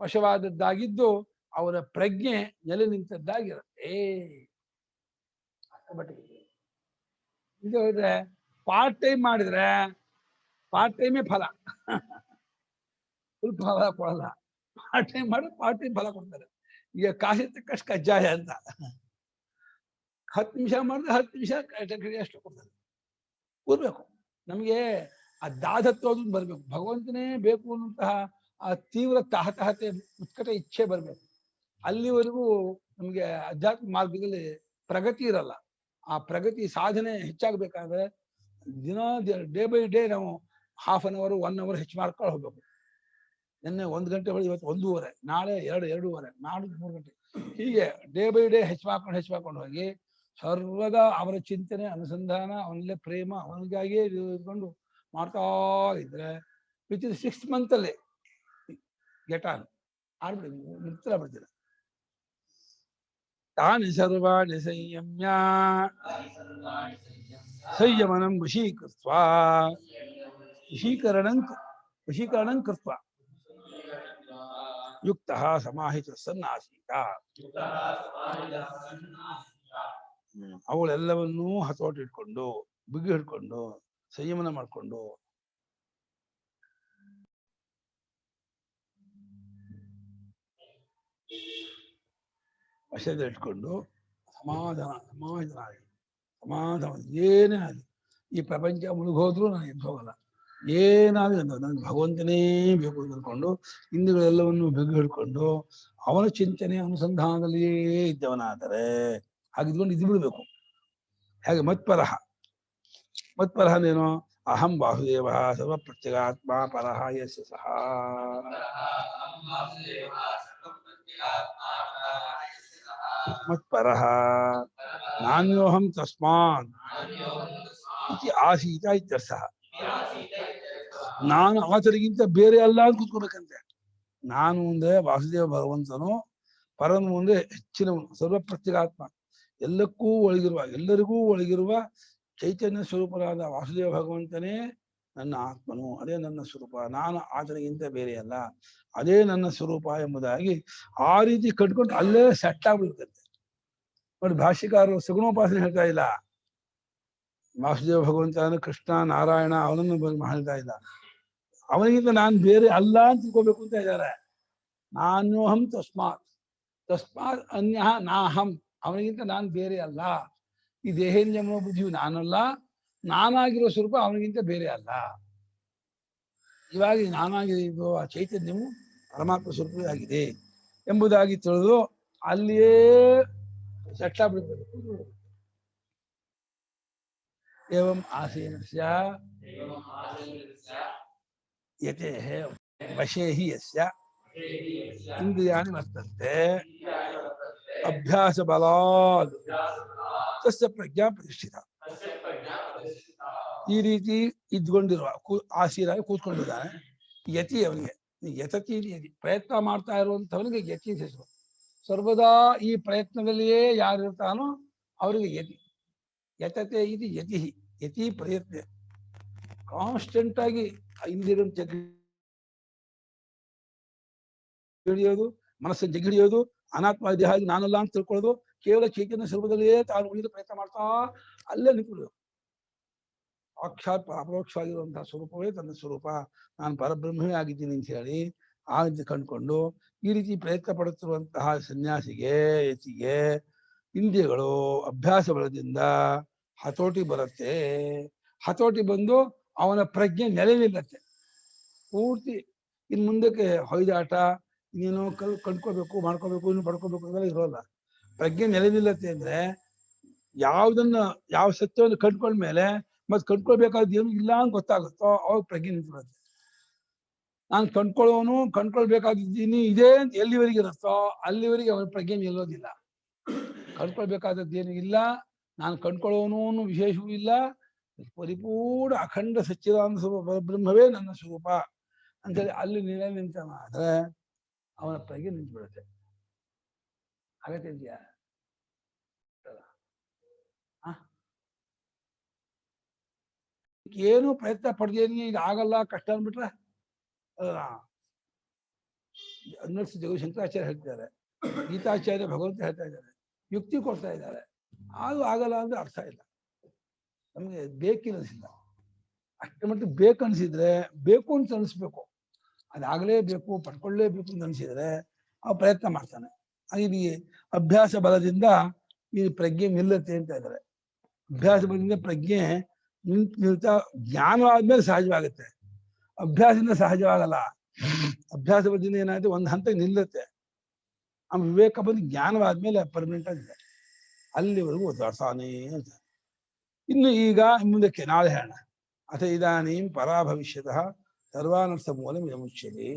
ವಶವಾದದ್ದಾಗಿದ್ದು ಅವನ ಪ್ರಜ್ಞೆ ನೆಲೆ ನಿಂತದ್ದಾಗಿರುತ್ತೆ. ಇದು ಹೋದ್ರೆ ಪಾರ್ಟ್ ಟೈಮ್ ಮಾಡಿದ್ರೆ ಪಾರ್ಟ್ ಟೈಮೇ ಫಲ, ಫುಲ್ ಫಲ ಕೊಡಲ್ಲ. ಪಾರ್ಟ್ ಟೈಮ್ ಮಾಡಿದ್ರೆ ಪಾರ್ಟ್ ಟೈಮ್ ಫಲ ಕೊಡ್ತಾರೆ. ಈಗ ಕಾಸು ತಕ್ಕಷ್ಟು ಕಜ್ಜಾಯ ಅಂತ 10 ನಿಮಿಷ ಮಾಡಿದ್ರೆ 10 ನಿಮಿಷ ಅಷ್ಟು ಕೊಡ್ತಾರೆ. ಕೂರ್ಬೇಕು. ನಮ್ಗೆ ಆ ದಾದತ್ವ ಬರ್ಬೇಕು. ಭಗವಂತನೇ ಬೇಕು ಅನ್ನುವಂತಹ ಆ ತೀವ್ರ ತಹತಹತೆ ಉತ್ಕಟ ಇಚ್ಛೆ ಬರ್ಬೇಕು. ಅಲ್ಲಿವರೆಗೂ ನಮ್ಗೆ ಅಧ್ಯಾತ್ಮ ಮಾರ್ಗದಲ್ಲಿ ಪ್ರಗತಿ ಇರಲ್ಲ. ಆ ಪ್ರಗತಿ ಸಾಧನೆ ಹೆಚ್ಚಾಗಬೇಕಾದ್ರೆ ದಿನ ಡೇ ಬೈ ಡೇ ನಾವು 1/2 hour 1 hour ಹೆಚ್ಚು ಮಾಡ್ಕೊಂಡು ಹೋಗ್ಬೇಕು. ನಿನ್ನೆ 1 ಗಂಟೆ ಬಳಿ, ಇವತ್ತು 1:30, ನಾಳೆ 2:30, ನಾಡಿದ್ದು 3 ಗಂಟೆ. ಹೀಗೆ ಡೇ ಬೈ ಡೇ ಹೆಚ್ಚಾಕೊಂಡು ಹೋಗಿ ಸರ್ವದಾ ಅವರ ಚಿಂತನೆ ಅನುಸಂಧಾನ, ಅವನಲ್ಲೇ ಪ್ರೇಮ, ಅವನಿಗಾಗಿಯೇ ಇದ್ಕೊಂಡು ಮಾಡ್ತಾ ಇದ್ರೆ ವಿತ್ ಇನ್ 6 months ಅಲ್ಲಿ ಗೆಟ್ ಆನ್ ಆಡ್ಬಿಡಿ, ಮುಕ್ತರ ಬಿಡ್ತೀರ. ತಾನಿ ಸರ್ವಾಣಿ ಸಂಯಮ್ಯ ಸಂಯಮನಂ ವಶೀಕೃತ್ವಾ ವಶೀಕರಣಂ ಕೃತ್ವಾ ಯುಕ್ತಃ ಸಮಾಹಿತ ಸನ್ನಾಸೀತ. ಅವುಗಳೆಲ್ಲವನ್ನೂ ಹತೋಟಿ ಇಟ್ಕೊಂಡು, ಬಿಗಿ ಹಿಡ್ಕೊಂಡು, ಸಂಯಮನ ಮಾಡಿಕೊಂಡು, ವಶದ ಇಟ್ಕೊಂಡು ಸಮಾಧಾನ ಏನೇ ಆಗಲಿ, ಈ ಪ್ರಪಂಚ ಮುಳುಗೋದ್ರೂ ನಾನು ಎದ್ದು ಹೋಗಲ್ಲ, ಏನಾದ್ರೂ ನನಗೆ ಭಗವಂತನೇ ಬೇಕು ಅಂದ್ಕೊಂಡು ಇಂದ್ರಿಯಗಳೆಲ್ಲವನ್ನು ಬಿಗಿ ಹಿಡ್ಕೊಂಡು ಅವನ ಚಿಂತನೆ ಅನುಸಂಧಾನದಲ್ಲಿಯೇ ಇದ್ದವನಾದರೆ ಹಾಗಿದ್ಕೊಂಡು ಇದು ಬಿಡ್ಬೇಕು. ಹಾಗೆ ಮತ್ಪರಹ ಅಂದೇನು? ಅಹಂ ವಾಸುದೇವ ಸರ್ವ ಪ್ರತ್ಯಗಾತ್ಮ ಪರಹ ಯಸ್ಯ ಸಹ. ಮತ್ಪರಹ ನಾನ್ಯೋಹಂ ತಸ್ಮಾತ್ ಇತಿ ಆಸೀತ ಇತ್ಯರ್ಥಃ. ನಾನು ಆತರಿಗಿಂತ ಬೇರೆ ಅಲ್ಲ ಅಂತ ಕೂತ್ಕೋಬೇಕಂತೆ. ನಾನು ಮುಂದೆ ವಾಸುದೇವ ಭಗವಂತನು, ಪರನು ಮುಂದೆ ಹೆಚ್ಚಿನವನು, ಸರ್ವ ಪ್ರತ್ಯಗಾತ್ಮ, ಎಲ್ಲರಿಗೂ ಒಳಗಿರುವ ಚೈತನ್ಯ ಸ್ವರೂಪರಾದ ವಾಸುದೇವ ಭಗವಂತನೇ ನನ್ನ ಆತ್ಮನು, ಅದೇ ನನ್ನ ಸ್ವರೂಪ, ನಾನು ಆತನಿಗಿಂತ ಬೇರೆ ಅಲ್ಲ, ಅದೇ ನನ್ನ ಸ್ವರೂಪ ಎಂಬುದಾಗಿ ಆ ರೀತಿ ಕಟ್ಕೊಂಡು ಅಲ್ಲೇ ಸೆಟ್ ಆಗ್ಬಿಡ್ತಂತೆ. ನೋಡಿ, ಭಾಷ್ಯಕಾರರು ಸಗುಣೋಪಾಸನೆ ಹೇಳ್ತಾ ಇಲ್ಲ, ವಾಸುದೇವ ಭಗವಂತನ ಕೃಷ್ಣ ನಾರಾಯಣ ಅವನನ್ನು ಹೇಳ್ತಾ ಇಲ್ಲ, ಅವನಿಗಿಂತ ನಾನು ಬೇರೆ ಅಲ್ಲ ಅಂತ ತಿಳ್ಕೋಬೇಕು ಅಂತ ಇದ್ದಾರೆ. ನಾನ್ಯೋಹಂ ತಸ್ಮಾತ್ ಅನ್ಯ ನಾಹಂ, ಅವನಿಗಿಂತ ನಾನು ಬೇರೆ ಅಲ್ಲ. ಈ ದೇಹೇಂದ್ರಿಯ ಬುದ್ಧಿಯು ನಾನಲ್ಲ, ನಾನಾಗಿರೋ ಸ್ವರೂಪ ಅವನಿಗಿಂತ ಬೇರೆ ಅಲ್ಲ. ಇವಾಗ ನಾನಾಗಿರೋ ಆ ಚೈತನ್ಯವು ಪರಮಾತ್ಮ ಸ್ವರೂಪವೇ ಆಗಿದೆ ಎಂಬುದಾಗಿ ತಿಳಿದು ಅಲ್ಲಿಯೇ ಸೆಟ್ಲ ಬಿಡಬೇಕು. ಏವಂ ಆಸೀನಸ್ಯ ಯತೇಃ ವಶೇ ಹಿ ಯಸ್ಯ ಇಂದ್ರಿಯಾಣಿ ವರ್ತಂತೆ ಅಭ್ಯಾಸ ಬಲಾದ್ ತಸ್ಯ ಪ್ರಜ್ಞಾ ಪ್ರತಿಷ್ಠಿತ. ಈ ರೀತಿ ಇದ್ಕೊಂಡಿರುವ ಆಸೀನಾಗಿ ಕೂತ್ಕೊಂಡಿದ್ದಾನೆ ಯತಿ. ಅವನಿಗೆ ಯತತಿ ಪ್ರಯತ್ನ ಮಾಡ್ತಾ ಇರುವಂತವನಿಗೆ ಯತಿ ಹೆಸರು. ಸರ್ವದಾ ಈ ಪ್ರಯತ್ನದಲ್ಲಿಯೇ ಯಾರಿರ್ತಾನೋ ಅವರಿಗೆ ಯತಿ. ಯತತೆ ಇದು ಯತಿ. ಯತಿ ಪ್ರಯತ್ನ ಕಾನ್ಸ್ಟೆಂಟ್ ಆಗಿ ಇಂದ್ರಿಯಗಳನ್ನು ಜಗ್ಗಿಡಿಯೋದು, ಮನಸ್ಸನ್ನು ಜಗ್ಗಿಡಿಯೋದು, ಅನಾತ್ಮ ದೇಹ ನಾನಲ್ಲ ಅಂತ ತಿಳ್ಕೊಳ್ಳೋದು, ಕೇವಲ ಚೈತನ್ಯ ಸ್ವರೂಪದಲ್ಲಿಯೇ ತಾನು ಉಳಿದು ಪ್ರಯತ್ನ ಮಾಡ್ತಾ ಅಲ್ಲೇ ನಿಂತ್ಕೊಳ್ಳೋದು. ಸಾಕ್ಷಾತ್ ಅಪರೋಕ್ಷವಾಗಿರುವಂತಹ ಸ್ವರೂಪವೇ ತನ್ನ ಸ್ವರೂಪ, ನಾನು ಪರಬ್ರಹ್ಮವೇ ಆಗಿದ್ದೀನಿ ಅಂತ ಹೇಳಿ ಆ ರೀತಿ ಕಂಡುಕೊಂಡು ಈ ರೀತಿ ಪ್ರಯತ್ನ ಪಡುತ್ತಿರುವಂತಹ ಸನ್ಯಾಸಿಗೆ, ಯತಿಗೆ ಇಂದ್ರಿಯಗಳು ಅಭ್ಯಾಸ ಬಲದಿಂದ ಹತೋಟಿ ಬರುತ್ತೆ. ಹತೋಟಿ ಬಂದು ಅವನ ಪ್ರಜ್ಞೆ ನೆಲೆ ನಿಲ್ಲತ್ತೆ ಪೂರ್ತಿ. ಇನ್ನು ಮುಂದಕ್ಕೆ ಹೊಯ್ದಾಟ, ಇನ್ನೇನು ಕಂಡ್ಕೋಬೇಕು, ಮಾಡ್ಕೋಬೇಕು, ಇನ್ನು ಪಡ್ಕೋಬೇಕು ಅದೆಲ್ಲ ಇರೋಲ್ಲ. ಪ್ರಜ್ಞೆ ನೆಲೆ ನಿಲ್ಲತ್ತೆ ಅಂದ್ರೆ ಯಾವ ಸತ್ಯವನ್ನು ಕಂಡ್ಕೊಂಡ್ಮೇಲೆ ಮತ್ತೆ ಕಂಡ್ಕೊಳ್ಬೇಕಾದ ಏನು ಇಲ್ಲ ಅಂತ ಗೊತ್ತಾಗುತ್ತೋ ಅವಾಗ ಪ್ರಜ್ಞೆ ನಿಂತಿರುತ್ತೆ. ನಾನು ಕಂಡ್ಕೊಳ್ಬೇಕಾದಿದ್ದೀನಿ ಇದೇ ಅಂತ ಎಲ್ಲಿವರೆಗೆ ಇರುತ್ತೋ ಅಲ್ಲಿವರೆಗೆ ಅವನ ಪ್ರಜ್ಞೆ ನಿಲ್ಲೋದಿಲ್ಲ. ಕಂಡ್ಕೊಳ್ಬೇಕಾದದ್ದೇನು ಇಲ್ಲ, ನಾನು ಕಂಡ್ಕೊಳ್ಳೋನು ವಿಶೇಷವೂ ಇಲ್ಲ, ಪರಿಪೂರ್ಣ ಅಖಂಡ ಸಚ್ಚಿದಾನಂದ ಸ್ವರೂಪ ಬ್ರಹ್ಮವೇ ನನ್ನ ಸ್ವರೂಪ ಅಂತೇಳಿ ಅಲ್ಲಿ ನೆಲೆ ನಿಂತಾದ್ರೆ ಅವನ ಪ್ರಜ್ಞೆ ನಿಂತು ಬಿಡುತ್ತೆ. ಆಗತ್ತೆ ಇದೆಯಾ? ಏನು ಪ್ರಯತ್ನ ಪಡ್ದೇನಿ ಇದು ಆಗಲ್ಲ, ಕಷ್ಟ ಅಂದ್ಬಿಟ್ರೆ ಅನ್ನಿಸ್ ಶಂಕರಾಚಾರ್ಯ ಹೇಳ್ತಿದ್ದಾರೆ, ಗೀತಾಚಾರ್ಯ ಭಗವಂತ ಹೇಳ್ತಾ ಇದ್ದಾರೆ, ಯುಕ್ತಿ ಕೊಡ್ತಾ ಇದ್ದಾರೆ. ಅದು ಆಗಲ್ಲ ಅಂದ್ರೆ ಅರ್ಥ ಇಲ್ಲ. ನಮಗೆ ಬೇಕಿಲ್ಲ, ಅಷ್ಟರ ಮಟ್ಟಿಗೆ ಬೇಕು ಅನ್ಸಿದ್ರೆ ಬೇಕು ಅಂತ ಅನಿಸ್ಬೇಕು, ಅದಾಗಲೇಬೇಕು, ಪಡ್ಕೊಳ್ಳೇಬೇಕು ಅಂತ ಅನ್ಸಿದ್ರೆ ಅವ ಪ್ರಯತ್ನ ಮಾಡ್ತಾನೆ. ಹಾಗೆ ಅಭ್ಯಾಸ ಬಲದಿಂದ ಈ ಪ್ರಜ್ಞೆ ನಿಲ್ಲತ್ತೆ ಅಂತ ಇದ್ದಾರೆ. ಅಭ್ಯಾಸ ಬಲದಿಂದ ಪ್ರಜ್ಞೆ ನಿಲ್ತಾ ಜ್ಞಾನವಾದ್ಮೇಲೆ ಸಹಜವಾಗುತ್ತೆ, ಅಭ್ಯಾಸದಿಂದ ಸಹಜವಾಗಲ್ಲ. ಅಭ್ಯಾಸ ಬಲದಿಂದ ಏನಾಗುತ್ತೆ, ಒಂದು ಹಂತಕ್ಕೆ ನಿಲ್ಲುತ್ತೆ. ಆ ವಿವೇಕ ಬಂದು ಜ್ಞಾನವಾದ್ಮೇಲೆ ಪರ್ಮನೆಂಟ್ ಆಗಿದೆ, ಅಲ್ಲಿವರೆಗೂ ಒದ್ದಾಡ್ತಾನೇ ಅಂತ. ಇನ್ನು ಈಗ ಮುಂದಕ್ಕೆ ನಾಳೆ ಹೇಳೋಣ. ಅಥ ಇದಾನೀಂ ಪರಾ ಭವಿಷ್ಯತಃ ಸರ್ವಾನರ್ಥ ಮೂಲಂ ಯಮುಚ್ಯತೆ.